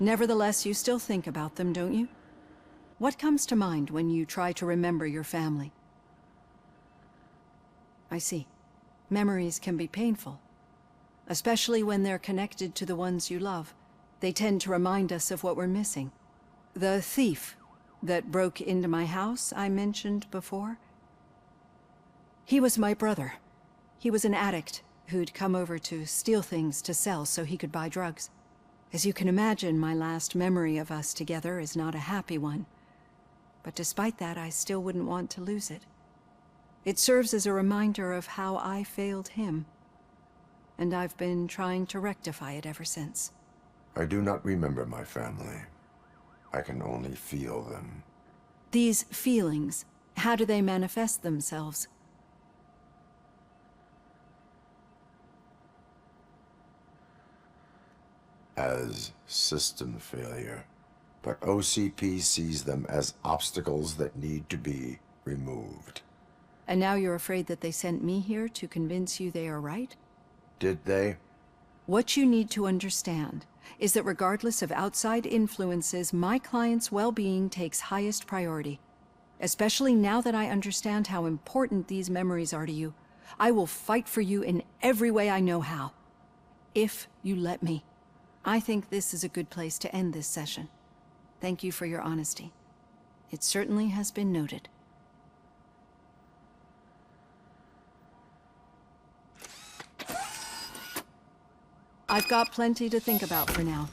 Nevertheless, you still think about them, don't you? What comes to mind when you try to remember your family? I see. Memories can be painful. Especially when they're connected to the ones you love. They tend to remind us of what we're missing. The thief that broke into my house I mentioned before? He was my brother. He was an addict who'd come over to steal things to sell so he could buy drugs. As you can imagine, my last memory of us together is not a happy one. But despite that, I still wouldn't want to lose it. It serves as a reminder of how I failed him. And I've been trying to rectify it ever since. I do not remember my family. I can only feel them. These feelings, how do they manifest themselves? As system failure. But OCP sees them as obstacles that need to be removed. And now you're afraid that they sent me here to convince you they are right? Did they? What you need to understand is that regardless of outside influences, my client's well-being takes highest priority. Especially now that I understand how important these memories are to you. I will fight for you in every way I know how. If you let me. I think this is a good place to end this session. Thank you for your honesty. It certainly has been noted. I've got plenty to think about for now.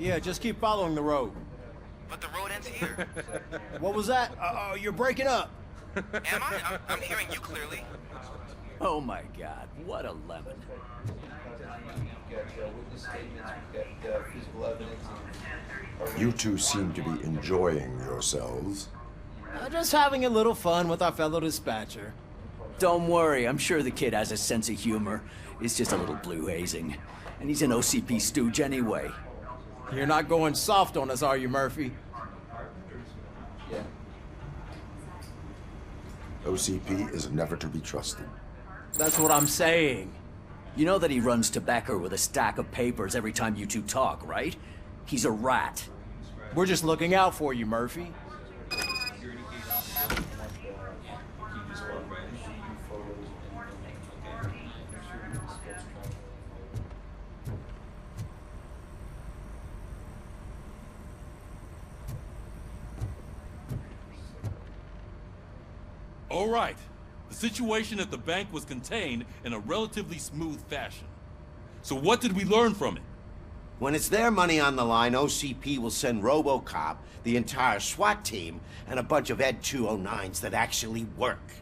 Yeah, just keep following the road. But the road ends here. What was that? You're breaking up. Am I? I'm hearing you clearly. Oh my god, what a lemon. You two seem to be enjoying yourselves. Just having a little fun with our fellow dispatcher. Don't worry, I'm sure the kid has a sense of humor. It's just a little blue hazing. And he's an OCP stooge anyway. You're not going soft on us, are you, Murphy? OCP is never to be trusted. That's what I'm saying. You know that he runs tobacco with a stack of papers every time you two talk, right? He's a rat. We're just looking out for you, Murphy. All right. The situation at the bank was contained in a relatively smooth fashion. So what did we learn from it? When it's their money on the line, OCP will send RoboCop, the entire SWAT team, and a bunch of Ed 209s that actually work.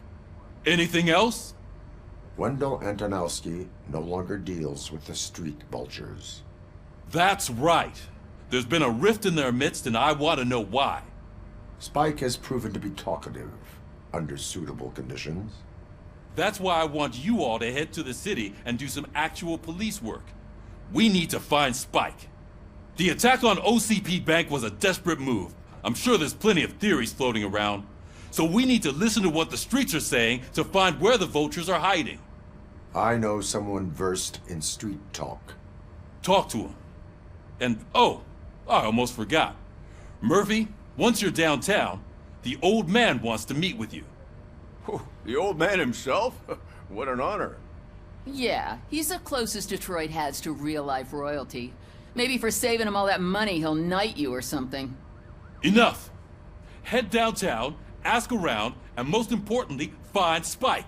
Anything else? Wendell Antonowski no longer deals with the street vultures. That's right. There's been a rift in their midst, and I want to know why. Spike has proven to be talkative under suitable conditions. That's why I want you all to head to the city and do some actual police work. We need to find Spike. The attack on OCP Bank was a desperate move. I'm sure there's plenty of theories floating around. So we need to listen to what the streets are saying to find where the vultures are hiding. I know someone versed in street talk. Talk to him. And, oh, I almost forgot. Murphy, once you're downtown, the old man wants to meet with you. The old man himself? What an honor. Yeah, he's the closest Detroit has to real-life royalty. Maybe for saving him all that money, he'll knight you or something. Enough! Head downtown, ask around, and most importantly, find Spike.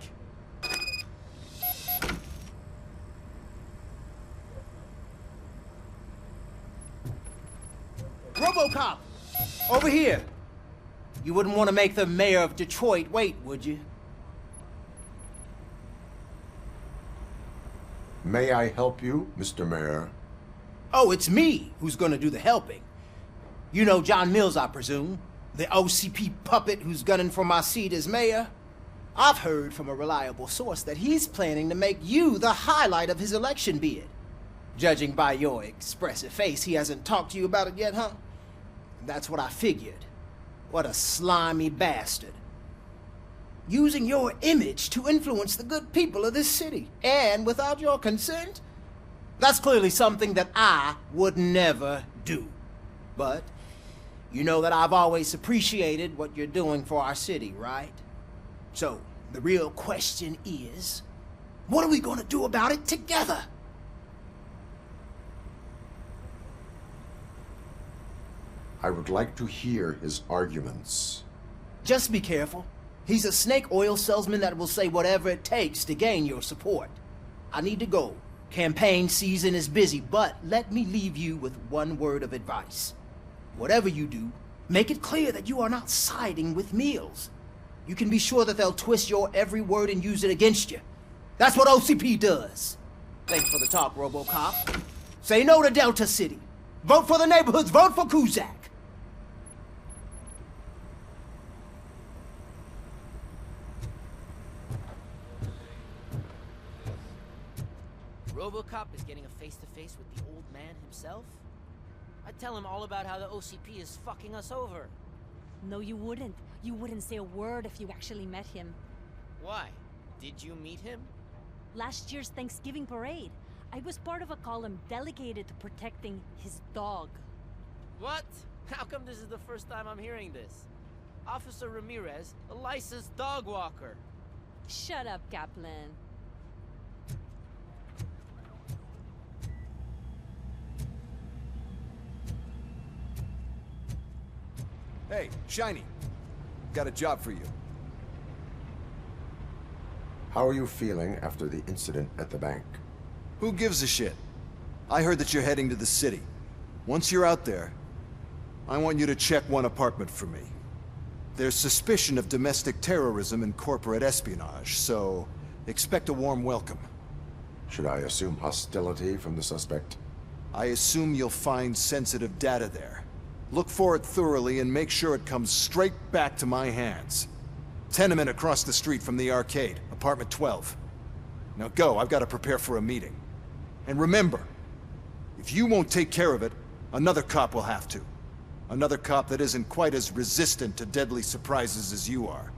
RoboCop! Over here! You wouldn't want to make the mayor of Detroit wait, would you? May I help you, Mr. Mayor? Oh, it's me who's gonna do the helping. You know John Mills, I presume? The OCP puppet who's gunning for my seat as mayor? I've heard from a reliable source that he's planning to make you the highlight of his election bid. Judging by your expressive face, he hasn't talked to you about it yet, huh? That's what I figured. What a slimy bastard. Using your image to influence the good people of this city, and without your consent? That's clearly something that I would never do. But you know that I've always appreciated what you're doing for our city, right? So, the real question is, what are we gonna do about it together? I would like to hear his arguments. Just be careful. He's a snake oil salesman that will say whatever it takes to gain your support. I need to go. Campaign season is busy, but let me leave you with one word of advice. Whatever you do, make it clear that you are not siding with Mills. You can be sure that they'll twist your every word and use it against you. That's what OCP does. Thanks for the talk, RoboCop. Say no to Delta City. Vote for the neighborhoods. Vote for Kuzak. RoboCop is getting a face-to-face with the old man himself? I'd tell him all about how the OCP is fucking us over. No, you wouldn't. You wouldn't say a word if you actually met him. Why? Did you meet him? Last year's Thanksgiving parade, I was part of a column delegated to protecting his dog. What? How come this is the first time I'm hearing this? Officer Ramirez, a licensed dog walker. Shut up, Kaplan. Hey, Shiny. Got a job for you. How are you feeling after the incident at the bank? Who gives a shit? I heard that you're heading to the city. Once you're out there, I want you to check one apartment for me. There's suspicion of domestic terrorism and corporate espionage, so expect a warm welcome. Should I assume hostility from the suspect? I assume you'll find sensitive data there. Look for it thoroughly and make sure it comes straight back to my hands. Tenement across the street from the arcade, apartment 12. Now go, I've got to prepare for a meeting. And remember, if you won't take care of it, another cop will have to. Another cop that isn't quite as resistant to deadly surprises as you are.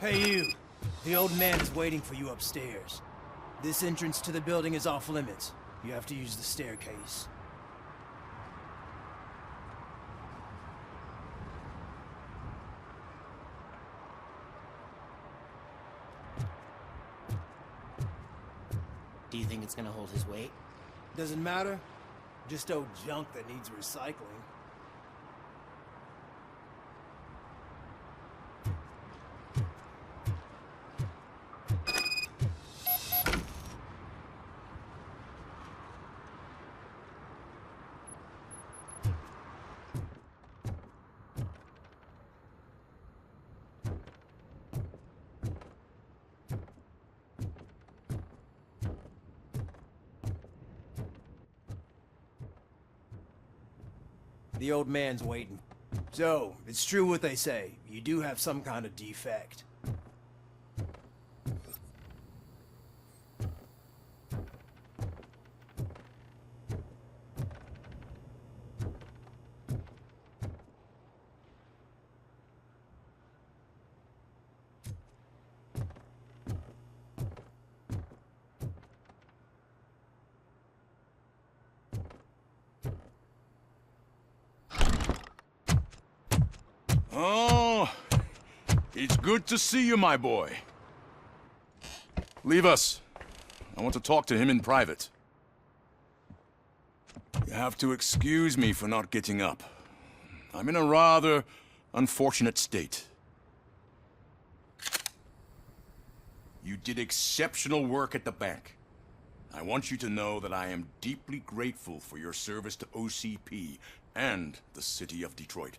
Hey, you. The old man is waiting for you upstairs. This entrance to the building is off limits. You have to use the staircase. Do you think it's gonna hold his weight? Doesn't matter. Just old junk that needs recycling. The old man's waiting. So, it's true what they say. You do have some kind of defect. Oh, it's good to see you, my boy. Leave us. I want to talk to him in private. You have to excuse me for not getting up. I'm in a rather unfortunate state. You did exceptional work at the bank. I want you to know that I am deeply grateful for your service to OCP and the city of Detroit.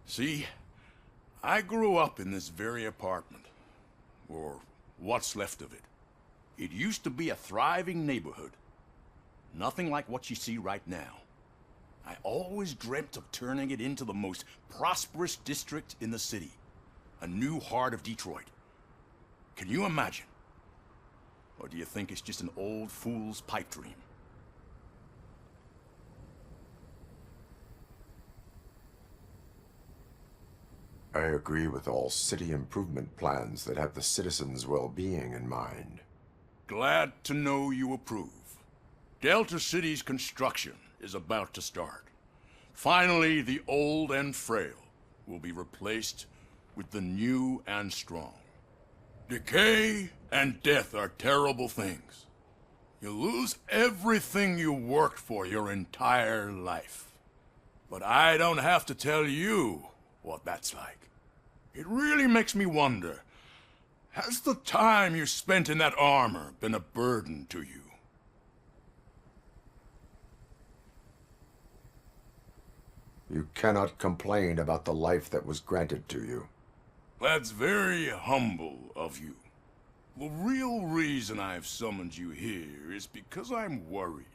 See, I grew up in this very apartment, or what's left of it. It used to be a thriving neighborhood. Nothing like what you see right now. I always dreamt of turning it into the most prosperous district in the city. A new heart of Detroit. Can you imagine? Or do you think it's just an old fool's pipe dream? I agree with all city improvement plans that have the citizens' well-being in mind. Glad to know you approve. Delta City's construction is about to start. Finally, the old and frail will be replaced with the new and strong. Decay and death are terrible things. You lose everything you worked for your entire life. But I don't have to tell you what that's like. It really makes me wonder, has the time you spent in that armor been a burden to you? You cannot complain about the life that was granted to you. That's very humble of you. The real reason I've summoned you here is because I'm worried.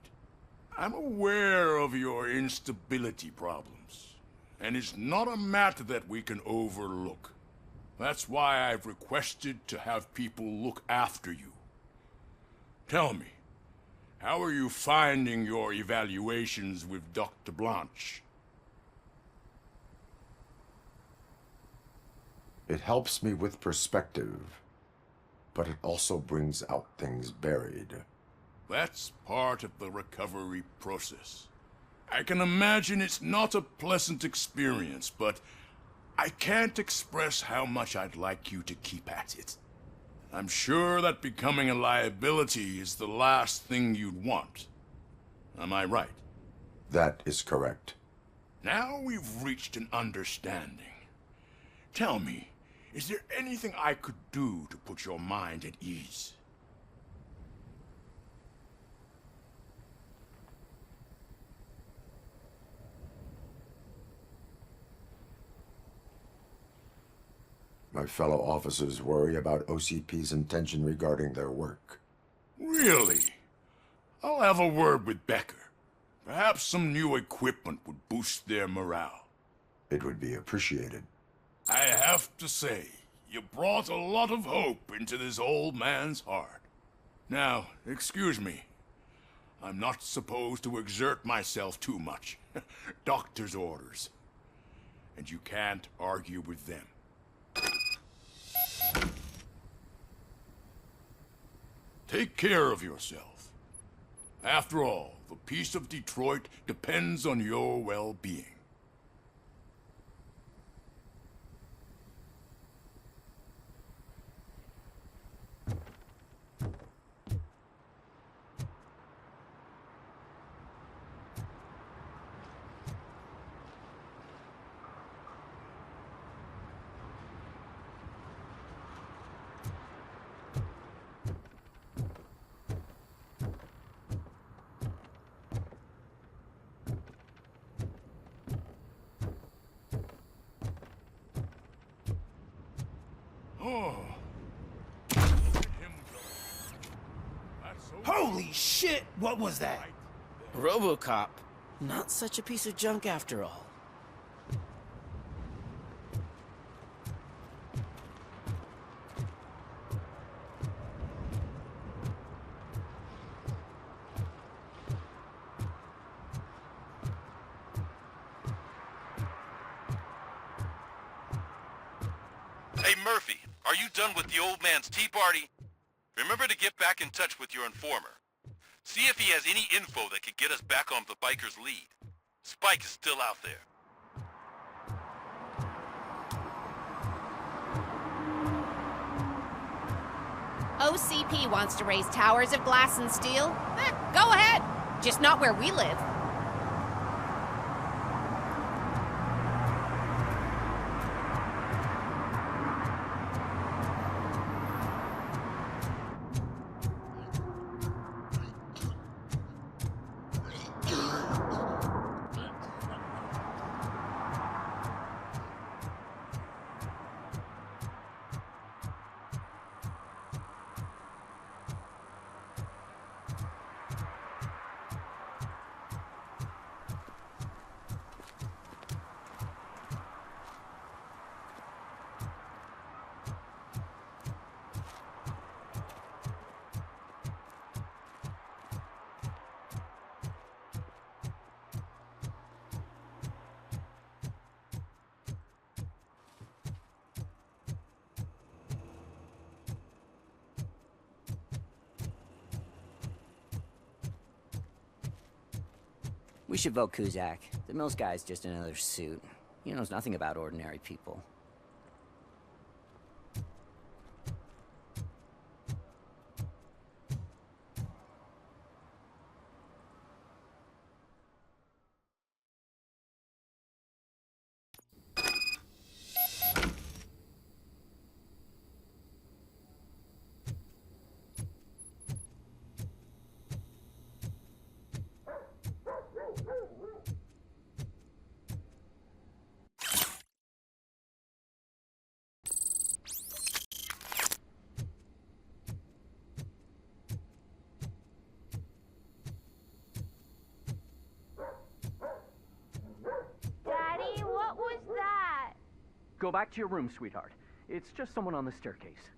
I'm aware of your instability problems, and it's not a matter that we can overlook. That's why I've requested to have people look after you. Tell me, how are you finding your evaluations with Dr. Blanche? It helps me with perspective, but it also brings out things buried. That's part of the recovery process. I can imagine it's not a pleasant experience, but I can't express how much I'd like you to keep at it. I'm sure that becoming a liability is the last thing you'd want. Am I right? That is correct. Now we've reached an understanding. Tell me, is there anything I could do to put your mind at ease? My fellow officers worry about OCP's intention regarding their work. Really? I'll have a word with Becker. Perhaps some new equipment would boost their morale. It would be appreciated. I have to say, you brought a lot of hope into this old man's heart. Now, excuse me. I'm not supposed to exert myself too much. Doctor's orders. And you can't argue with them. Take care of yourself. After all, the peace of Detroit depends on your well-being. Holy shit! What was that? RoboCop. Not such a piece of junk after all. Hey, Murphy, are you done with the old man's tea party? Remember to get back in touch with your informer. See if he has any info that could get us back on the biker's lead. Spike is still out there. OCP wants to raise towers of glass and steel? Go ahead. Just not where we live. We should vote Kuzak. The Mills guy's just another suit. He knows nothing about ordinary people. Go back to your room, sweetheart. It's just someone on the staircase.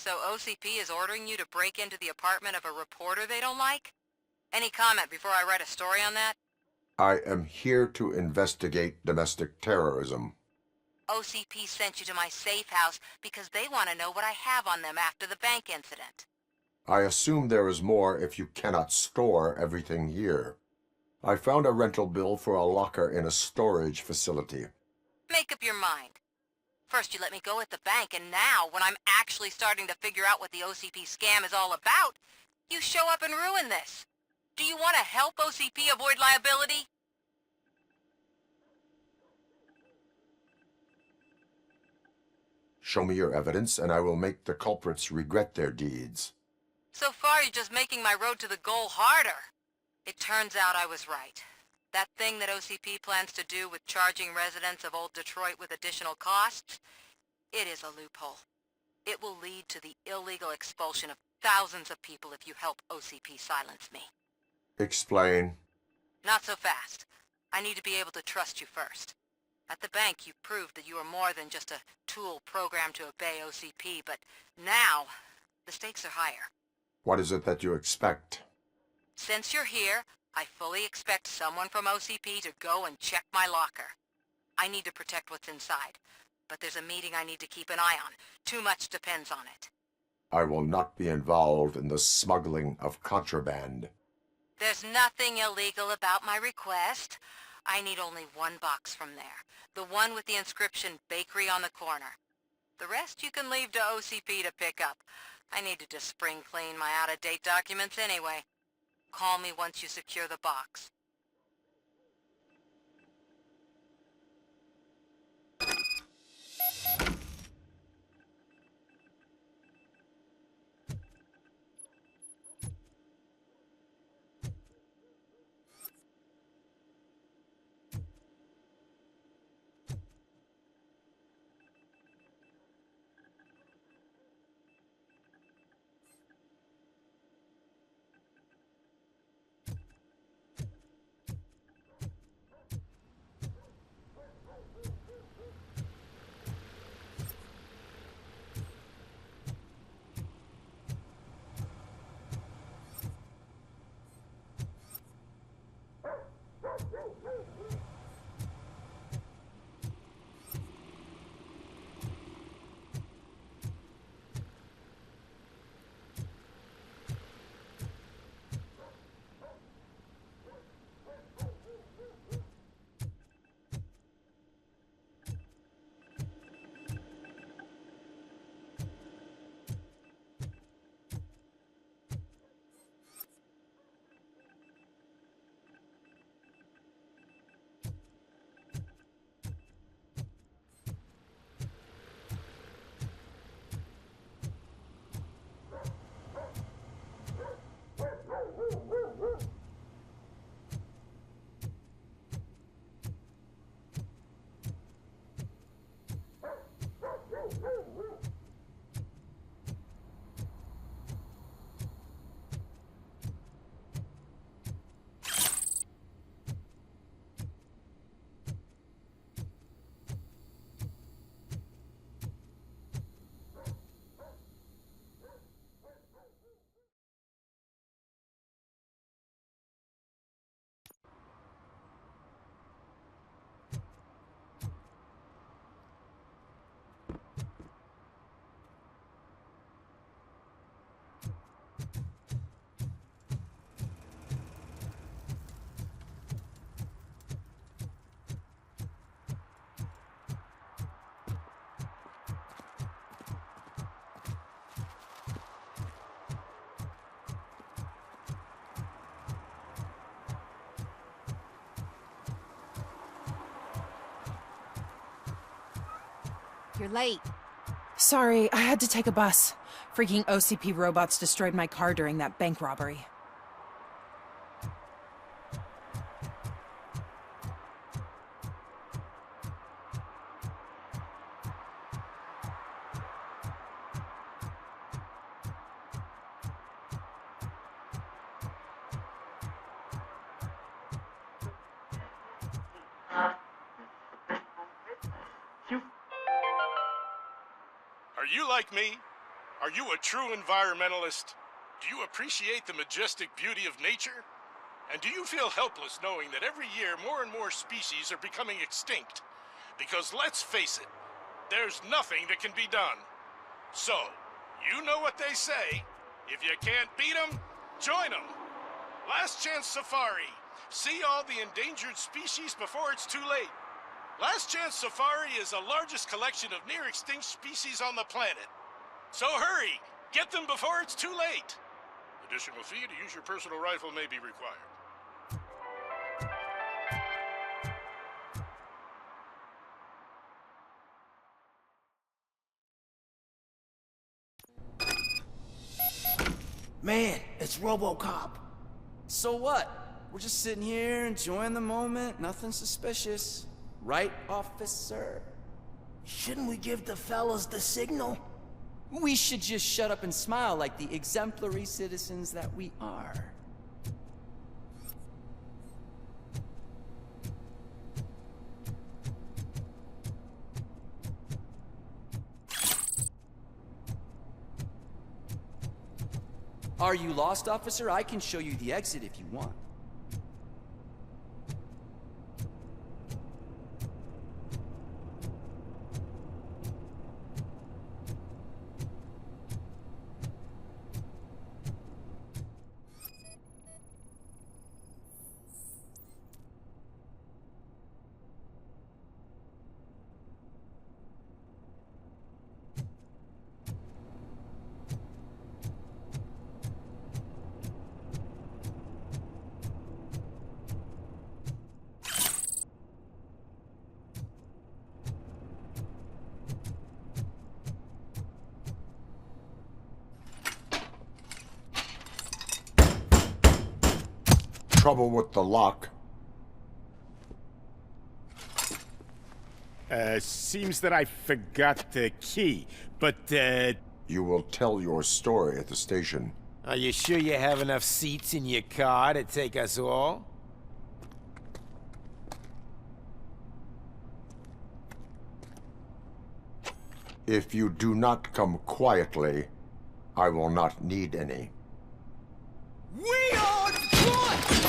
So OCP is ordering you to break into the apartment of a reporter they don't like? Any comment before I write a story on that? I am here to investigate domestic terrorism. OCP sent you to my safe house because they want to know what I have on them after the bank incident. I assume there is more if you cannot store everything here. I found a rental bill for a locker in a storage facility. Make up your mind. First you let me go at the bank, and now, when I'm actually starting to figure out what the OCP scam is all about, you show up and ruin this. Do you want to help OCP avoid liability? Show me your evidence, and I will make the culprits regret their deeds. So far, you're just making my road to the goal harder. It turns out I was right. That thing that OCP plans to do with charging residents of Old Detroit with additional costs, it is a loophole. It will lead to the illegal expulsion of thousands of people if you help OCP silence me. Explain. Not so fast. I need to be able to trust you first. At the bank, you proved that you are more than just a tool programmed to obey OCP, but now, the stakes are higher. What is it that you expect? Since you're here, I fully expect someone from OCP to go and check my locker. I need to protect what's inside, but there's a meeting I need to keep an eye on. Too much depends on it. I will not be involved in the smuggling of contraband. There's nothing illegal about my request. I need only one box from there. The one with the inscription Bakery on the corner. The rest you can leave to OCP to pick up. I needed to spring clean my out-of-date documents anyway. Call me once you secure the box. You're late. Sorry, I had to take a bus. Freaking OCP robots destroyed my car during that bank robbery. Are you like me? Are you a true environmentalist? Do you appreciate the majestic beauty of nature? And do you feel helpless knowing that every year more and more species are becoming extinct? Because let's face it, there's nothing that can be done. So, you know what they say. If you can't beat them, join them. Last Chance Safari. See all the endangered species before it's too late. Last Chance Safari is the largest collection of near-extinct species on the planet. So hurry! Get them before it's too late! Additional fee to use your personal rifle may be required. Man, it's RoboCop. So what? We're just sitting here enjoying the moment, nothing suspicious. Right, officer? Shouldn't we give the fellas the signal? We should just shut up and smile like the exemplary citizens that we are. Are you lost, officer? I can show you the exit if you want. Trouble with the lock. Seems that I forgot the key, but, You will tell your story at the station. Are you sure you have enough seats in your car to take us all? If you do not come quietly, I will not need any. We are Detroit!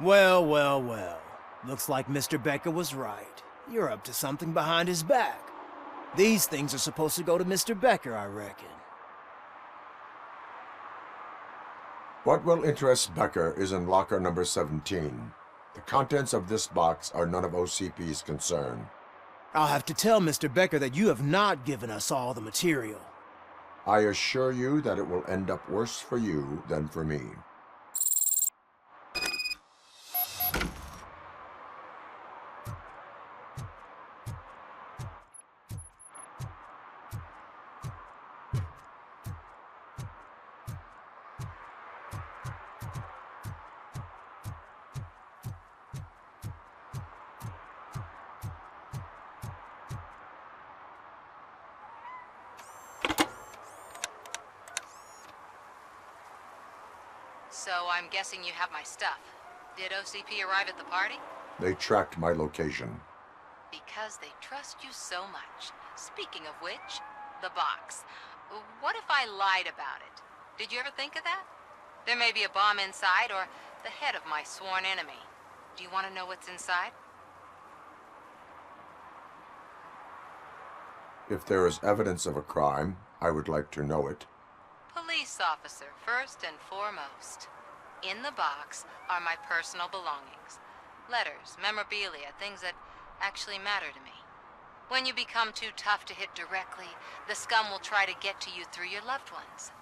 Well, well, well. Looks like Mr. Becker was right. You're up to something behind his back. These things are supposed to go to Mr. Becker, I reckon. What will interest Becker is in locker number 17. The contents of this box are none of OCP's concern. I'll have to tell Mr. Becker that you have not given us all the material. I assure you that it will end up worse for you than for me. So I'm guessing you have my stuff. Did OCP arrive at the party? They tracked my location. Because they trust you so much. Speaking of which, the box. What if I lied about it? Did you ever think of that? There may be a bomb inside or the head of my sworn enemy. Do you want to know what's inside? If there is evidence of a crime, I would like to know it. Police officer, first and foremost. In the box are my personal belongings. Letters, memorabilia, things that actually matter to me. When you become too tough to hit directly, the scum will try to get to you through your loved ones.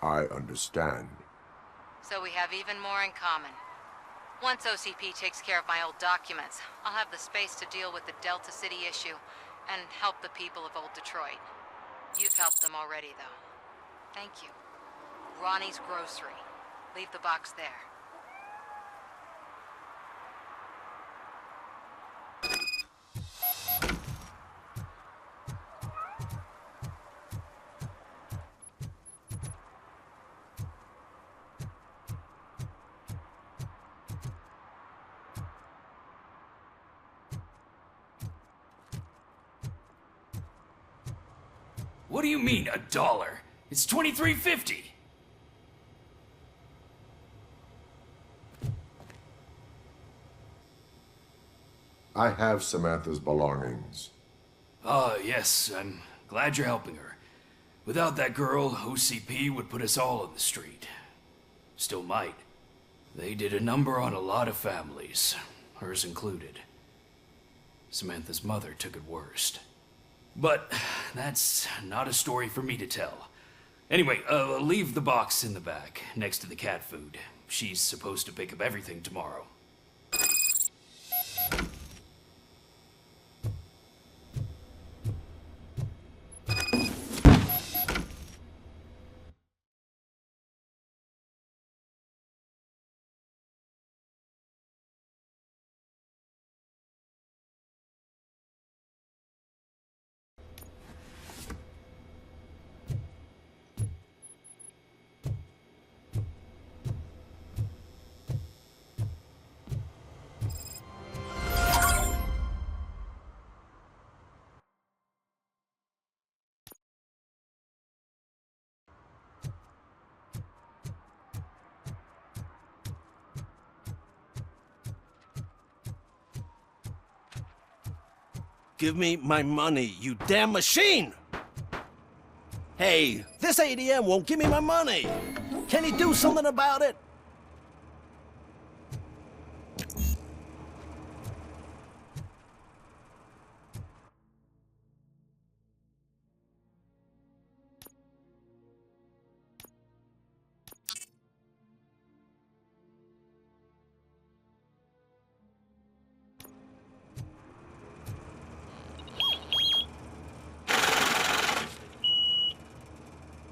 I understand. So we have even more in common. Once OCP takes care of my old documents, I'll have the space to deal with the Delta City issue and help the people of Old Detroit. You've helped them already, though. Thank you. Ronnie's Grocery. Leave the box there. What do you mean, $1? It's $23.50. I have Samantha's belongings. Yes, I'm glad you're helping her. Without that girl, OCP would put us all on the street. Still might. They did a number on a lot of families, hers included. Samantha's mother took it worst. But that's not a story for me to tell. Anyway, leave the box in the back, next to the cat food. She's supposed to pick up everything tomorrow. Give me my money, you damn machine! Hey, this ADM won't give me my money! Can he do something about it?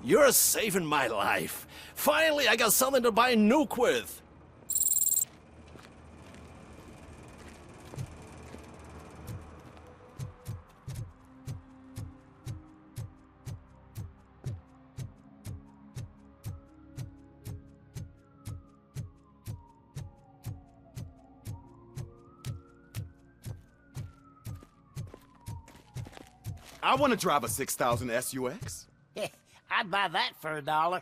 You're saving my life. Finally, I got something to buy a nuke with. I want to drive a 6000 SUX. I'd buy that for $1.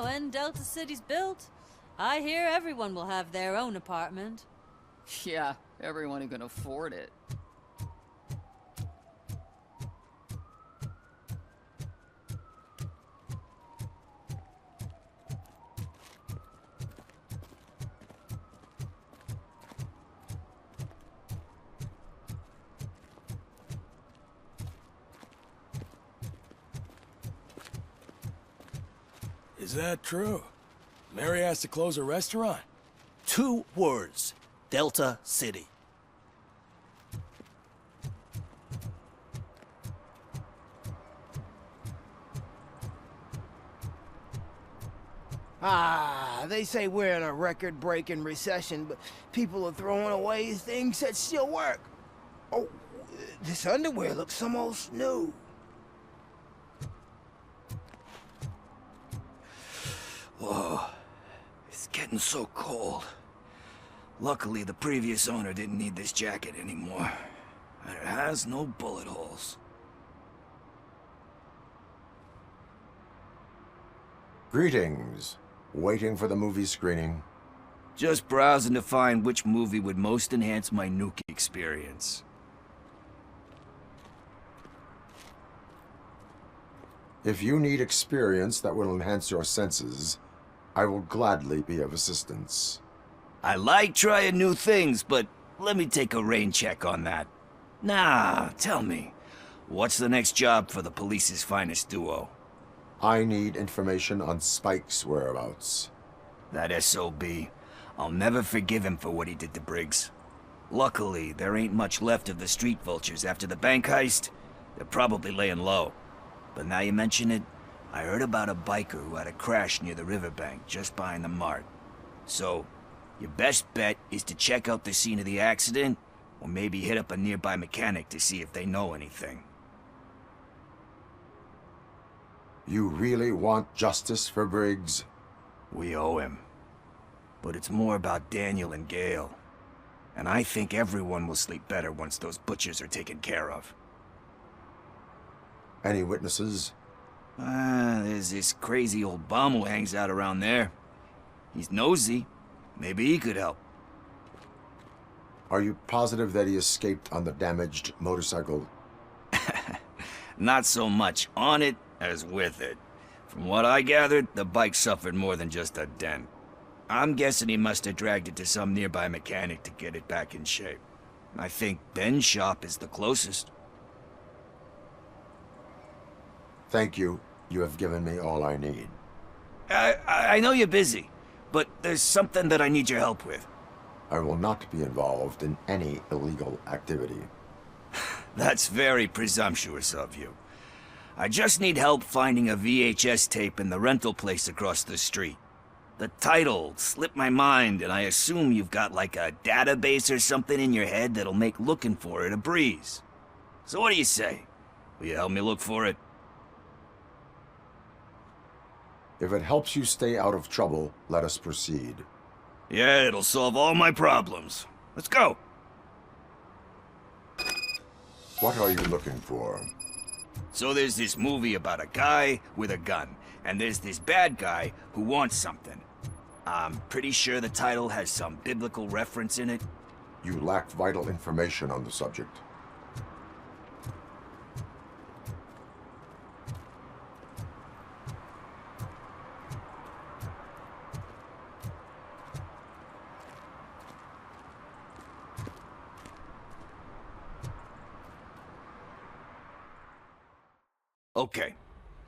Oh, when Delta City's built, I hear everyone will have their own apartment. Yeah, everyone who can afford it. Is that true? Mary has to close a restaurant? 2 words. Delta City. They say we're in a record-breaking recession, but people are throwing away things that still work. Oh, this underwear looks almost new. Whoa, it's getting so cold. Luckily, the previous owner didn't need this jacket anymore. And it has no bullet holes. Greetings. Waiting for the movie screening? Just browsing to find which movie would most enhance my nuke experience. If you need experience that will enhance your senses, I will gladly be of assistance. I like trying new things, but let me take a rain check on that. Nah, tell me, what's the next job for the police's finest duo? I need information on Spike's whereabouts. That SOB. I'll never forgive him for what he did to Briggs. Luckily, there ain't much left of the street vultures after the bank heist. They're probably laying low. But now you mention it, I heard about a biker who had a crash near the riverbank just behind the mart. So, your best bet is to check out the scene of the accident, or maybe hit up a nearby mechanic to see if they know anything. You really want justice for Briggs? We owe him. But it's more about Daniel and Gale. And I think everyone will sleep better once those butchers are taken care of. Any witnesses? There's this crazy old bum who hangs out around there. He's nosy. Maybe he could help. Are you positive that he escaped on the damaged motorcycle? Not so much on it as with it. From what I gathered, the bike suffered more than just a dent. I'm guessing he must have dragged it to some nearby mechanic to get it back in shape. I think Ben's shop is the closest. Thank you. You have given me all I need. I know you're busy, but there's something that I need your help with. I will not be involved in any illegal activity. That's very presumptuous of you. I just need help finding a VHS tape in the rental place across the street. The title slipped my mind, and I assume you've got like a database or something in your head that'll make looking for it a breeze. So what do you say? Will you help me look for it? If it helps you stay out of trouble, let us proceed. Yeah, it'll solve all my problems. Let's go. What are you looking for? So there's this movie about a guy with a gun, and there's this bad guy who wants something. I'm pretty sure the title has some biblical reference in it. You lack vital information on the subject. Okay,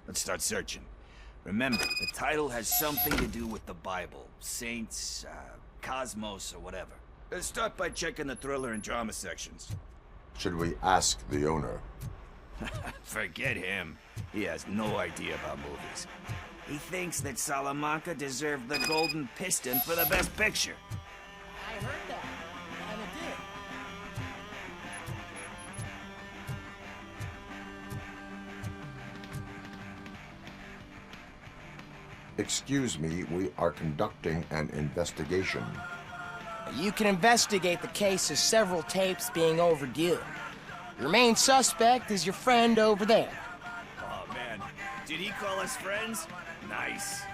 let's start searching. Remember, the title has something to do with the Bible, saints, cosmos, or whatever. Let's start by checking the thriller and drama sections. Should we ask the owner? Forget him. He has no idea about movies. He thinks that Salamanca deserved the Golden Piston for the Best Picture. I heard that, and it did. Excuse me, we are conducting an investigation. You can investigate the case of several tapes being overdue. Your main suspect is your friend over there. Oh man, did he call us friends? Nice.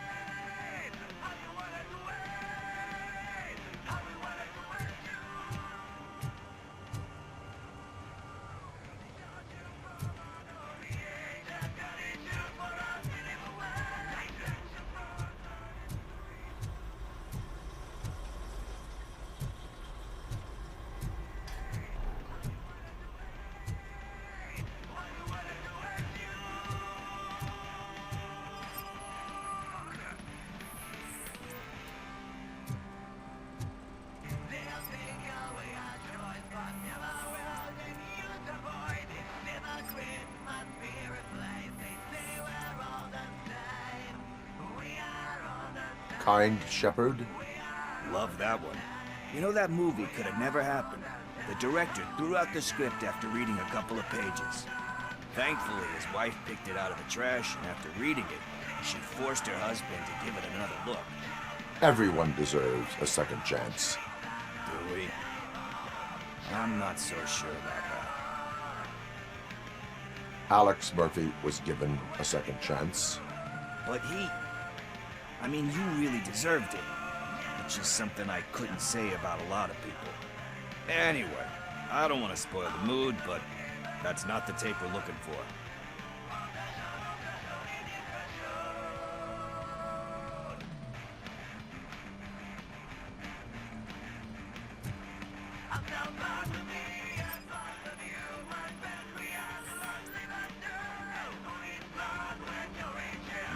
kind shepherd? Love that one. You know, that movie could have never happened. The director threw out the script after reading a couple of pages. Thankfully, his wife picked it out of the trash, and after reading it, she forced her husband to give it another look. Everyone deserves a second chance. Do we? I'm not so sure about that. Alex Murphy was given a second chance. But I mean, you really deserved it. Which is something I couldn't say about a lot of people. Anyway, I don't want to spoil the mood, but that's not the tape we're looking for.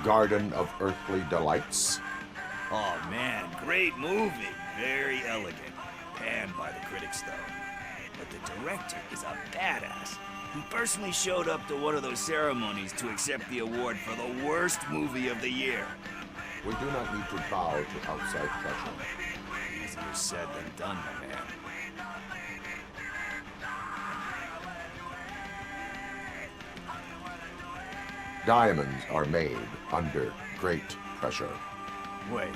Garden of Earthly Delights. Oh man, great movie. Very elegant. Panned by the critics though. But the director is a badass. He personally showed up to one of those ceremonies to accept the award for the worst movie of the year. We do not need to bow to outside pressure. Easier said than done, my man. Diamonds are made under great pressure. Wait,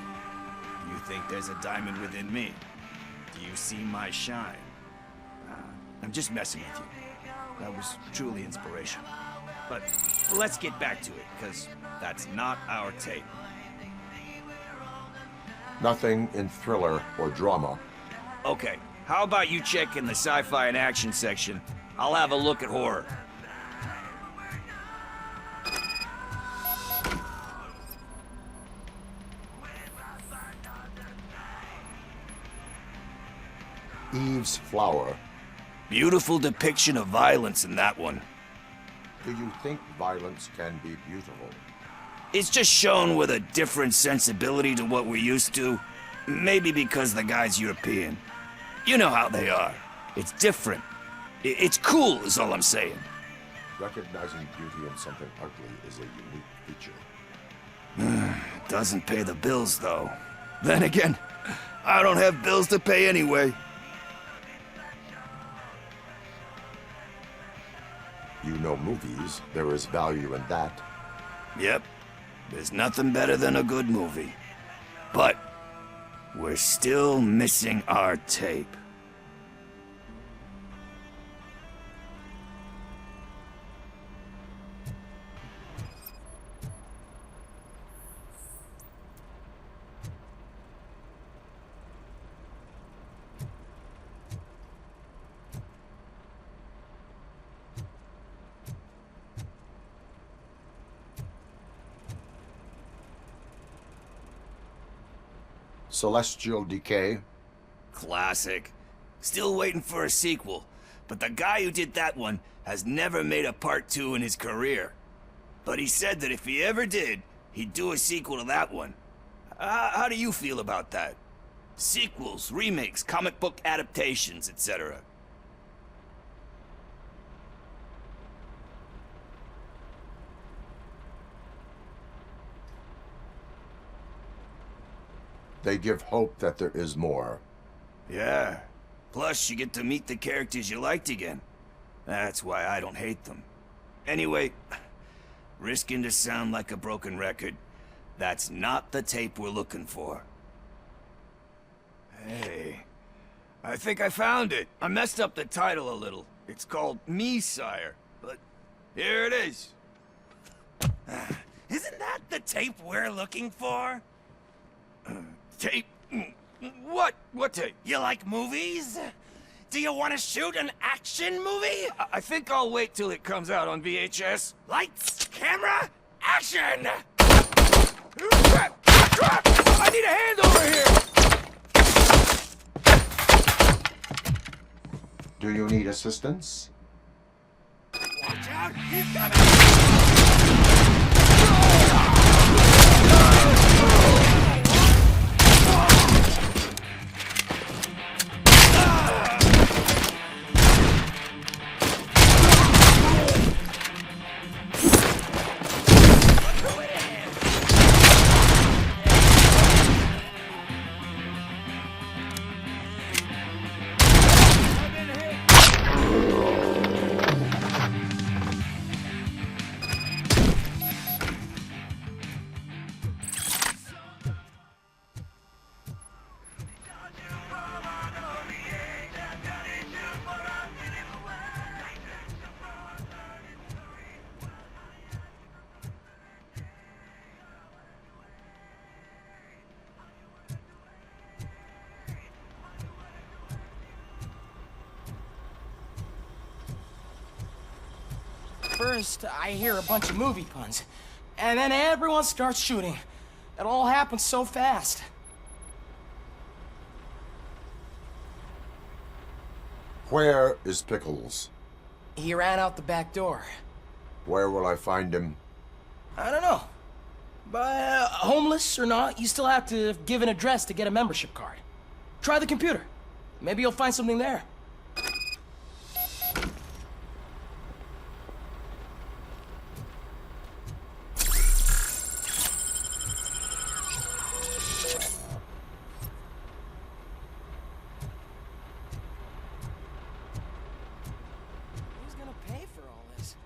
you think there's a diamond within me? Do you see my shine? I'm just messing with you. That was truly inspirational. But let's get back to it, because that's not our tape. Nothing in thriller or drama. Okay, how about you check in the sci-fi and action section? I'll have a look at horror. Eve's Flower. Beautiful depiction of violence in that one. Do you think violence can be beautiful? It's just shown with a different sensibility to what we're used to. Maybe because the guy's European. You know how they are. It's different. It's cool is all I'm saying. Recognizing beauty in something ugly is a unique feature. Doesn't pay the bills, though. Then again, I don't have bills to pay anyway. You know movies, there is value in that. Yep, there's nothing better than a good movie. But we're still missing our tape. Celestial Decay. Classic. Still waiting for a sequel, but the guy who did that one has never made a part 2 in his career. But he said that if he ever did, he'd do a sequel to that one. How do you feel about that? Sequels, remakes, comic book adaptations, etc. They give hope that there is more. Yeah. Plus, you get to meet the characters you liked again. That's why I don't hate them. Anyway, risking to sound like a broken record, that's not the tape we're looking for. Hey, I think I found it. I messed up the title a little. It's called Me, Sire, but here it is. Isn't that the tape we're looking for? Tape? What? What tape? You like movies? Do you want to shoot an action movie? I think I'll wait till it comes out on VHS. Lights, camera, action! Crap! Crap! I need a hand over here! Do you need assistance? Watch out! He's coming! first, I hear a bunch of movie puns. And then everyone starts shooting. It all happens so fast. Where is Pickles? He ran out the back door. Where will I find him? I don't know. But homeless or not, you still have to give an address to get a membership card. Try the computer. Maybe you'll find something there. Who's gonna pay for all this?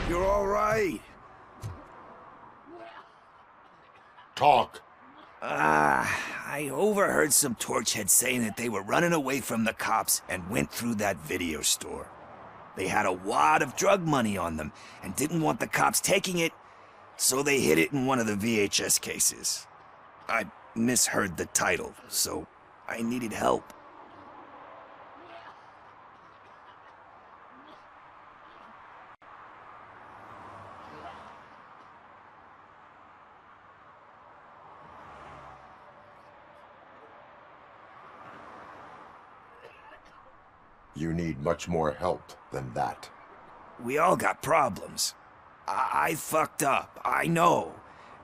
You're all right. Talk. I overheard some torchheads saying that they were running away from the cops and went through that video store. They had a wad of drug money on them and didn't want the cops taking it, so they hid it in one of the VHS cases. I misheard the title, so I needed help. You need much more help than that. We all got problems. I fucked up, I know.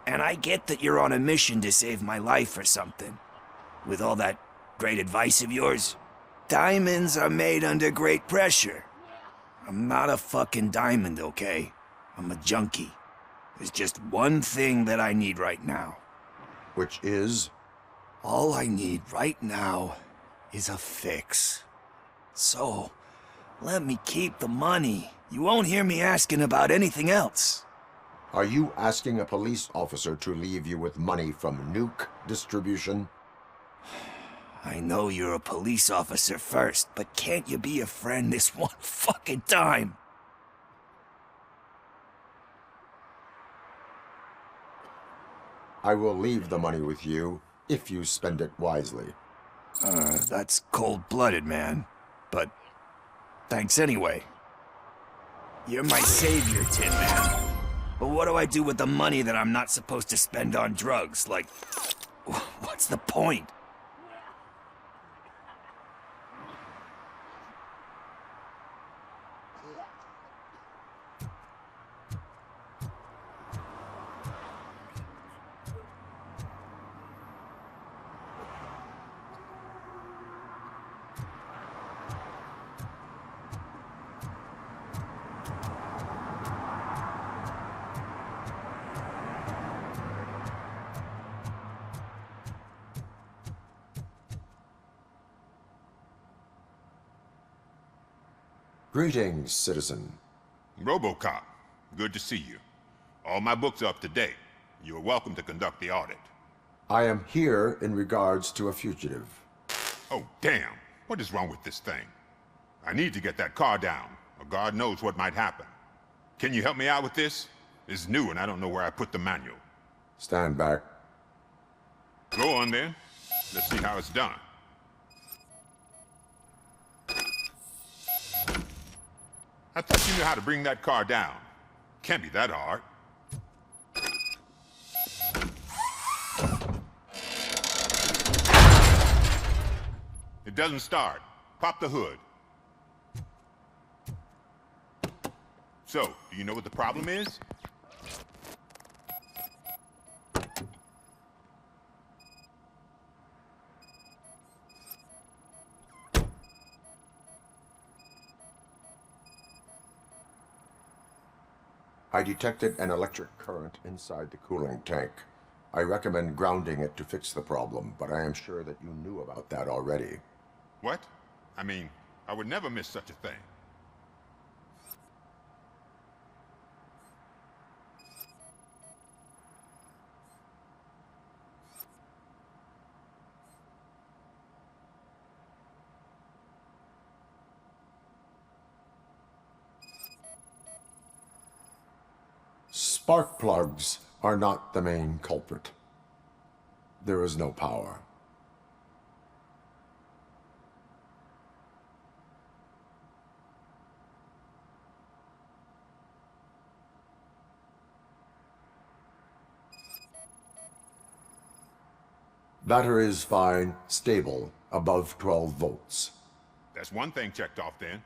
And I get that you're on a mission to save my life or something. With all that great advice of yours, diamonds are made under great pressure. I'm not a fucking diamond, okay? I'm a junkie. There's just one thing that I need right now. Which is? All I need right now is a fix. So, let me keep the money. You won't hear me asking about anything else. Are you asking a police officer to leave you with money from nuke distribution? I know you're a police officer first, but can't you be a friend this one fucking time? I will leave the money with you if you spend it wisely. That's cold-blooded, man. But thanks anyway. You're my savior, Tin Man. But what do I do with the money that I'm not supposed to spend on drugs? Like, what's the point? Greetings, citizen. RoboCop, good to see you. All my books are up to date. You are welcome to conduct the audit. I am here in regards to a fugitive. Oh, damn. What is wrong with this thing? I need to get that car down, or God knows what might happen. Can you help me out with this? It's new and I don't know where I put the manual. Stand back. Go on then. Let's see how it's done. I thought you knew how to bring that car down. Can't be that hard. It doesn't start. Pop the hood. So, do you know what the problem is? I detected an electric current inside the cooling tank. I recommend grounding it to fix the problem, but I am sure that you knew about that already. What? I mean, I would never miss such a thing. Spark plugs are not the main culprit. There is no power. Battery is fine, stable, above 12 volts. That's one thing checked off then.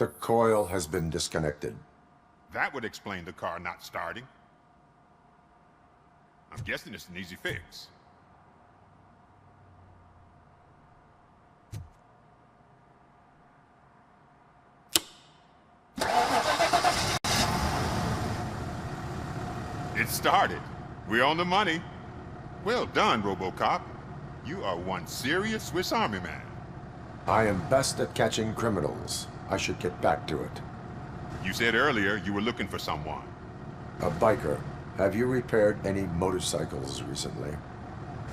The coil has been disconnected. That would explain the car not starting. I'm guessing it's an easy fix. It started. We're on the money. Well done, RoboCop. You are one serious Swiss Army man. I am best at catching criminals. I should get back to it. You said earlier you were looking for someone. A biker. Have you repaired any motorcycles recently?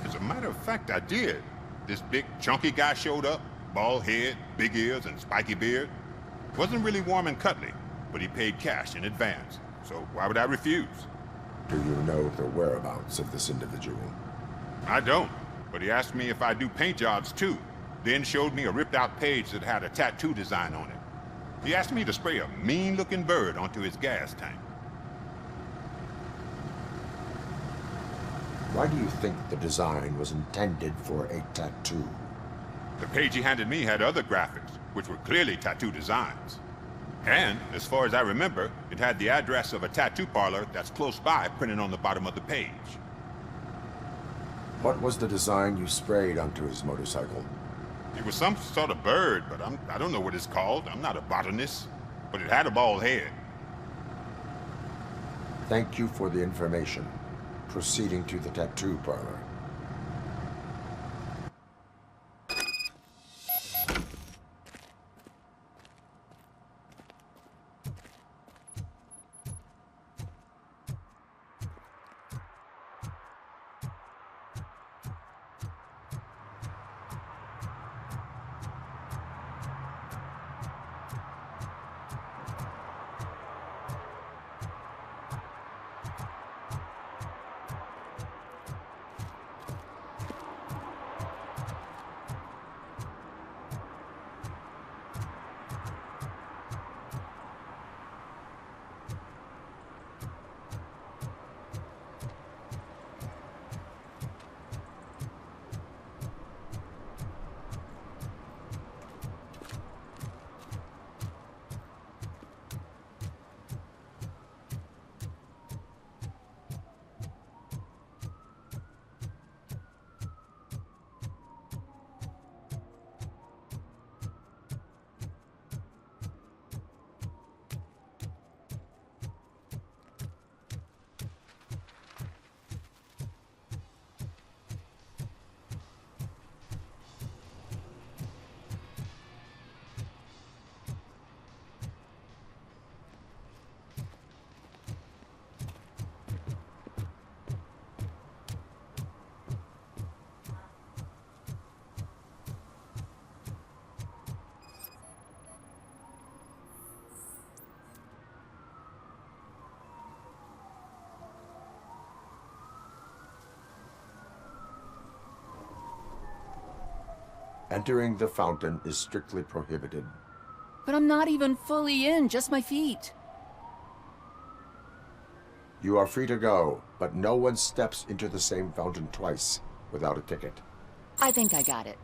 As a matter of fact, I did. This big, chunky guy showed up. Bald head, big ears, and spiky beard. Wasn't really warm and cuddly, but he paid cash in advance. So why would I refuse? Do you know the whereabouts of this individual? I don't, but he asked me if I do paint jobs too. Then showed me a ripped-out page that had a tattoo design on it. He asked me to spray a mean-looking bird onto his gas tank. Why do you think the design was intended for a tattoo? The page he handed me had other graphics, which were clearly tattoo designs. And, as far as I remember, it had the address of a tattoo parlor that's close by printed on the bottom of the page. What was the design you sprayed onto his motorcycle? It was some sort of bird, but I don't know what it's called. I'm not a botanist. But it had a bald head. Thank you for the information. Proceeding to the tattoo parlor. Entering the fountain is strictly prohibited. But I'm not even fully in, just my feet. You are free to go, but no one steps into the same fountain twice without a ticket. I think I got it.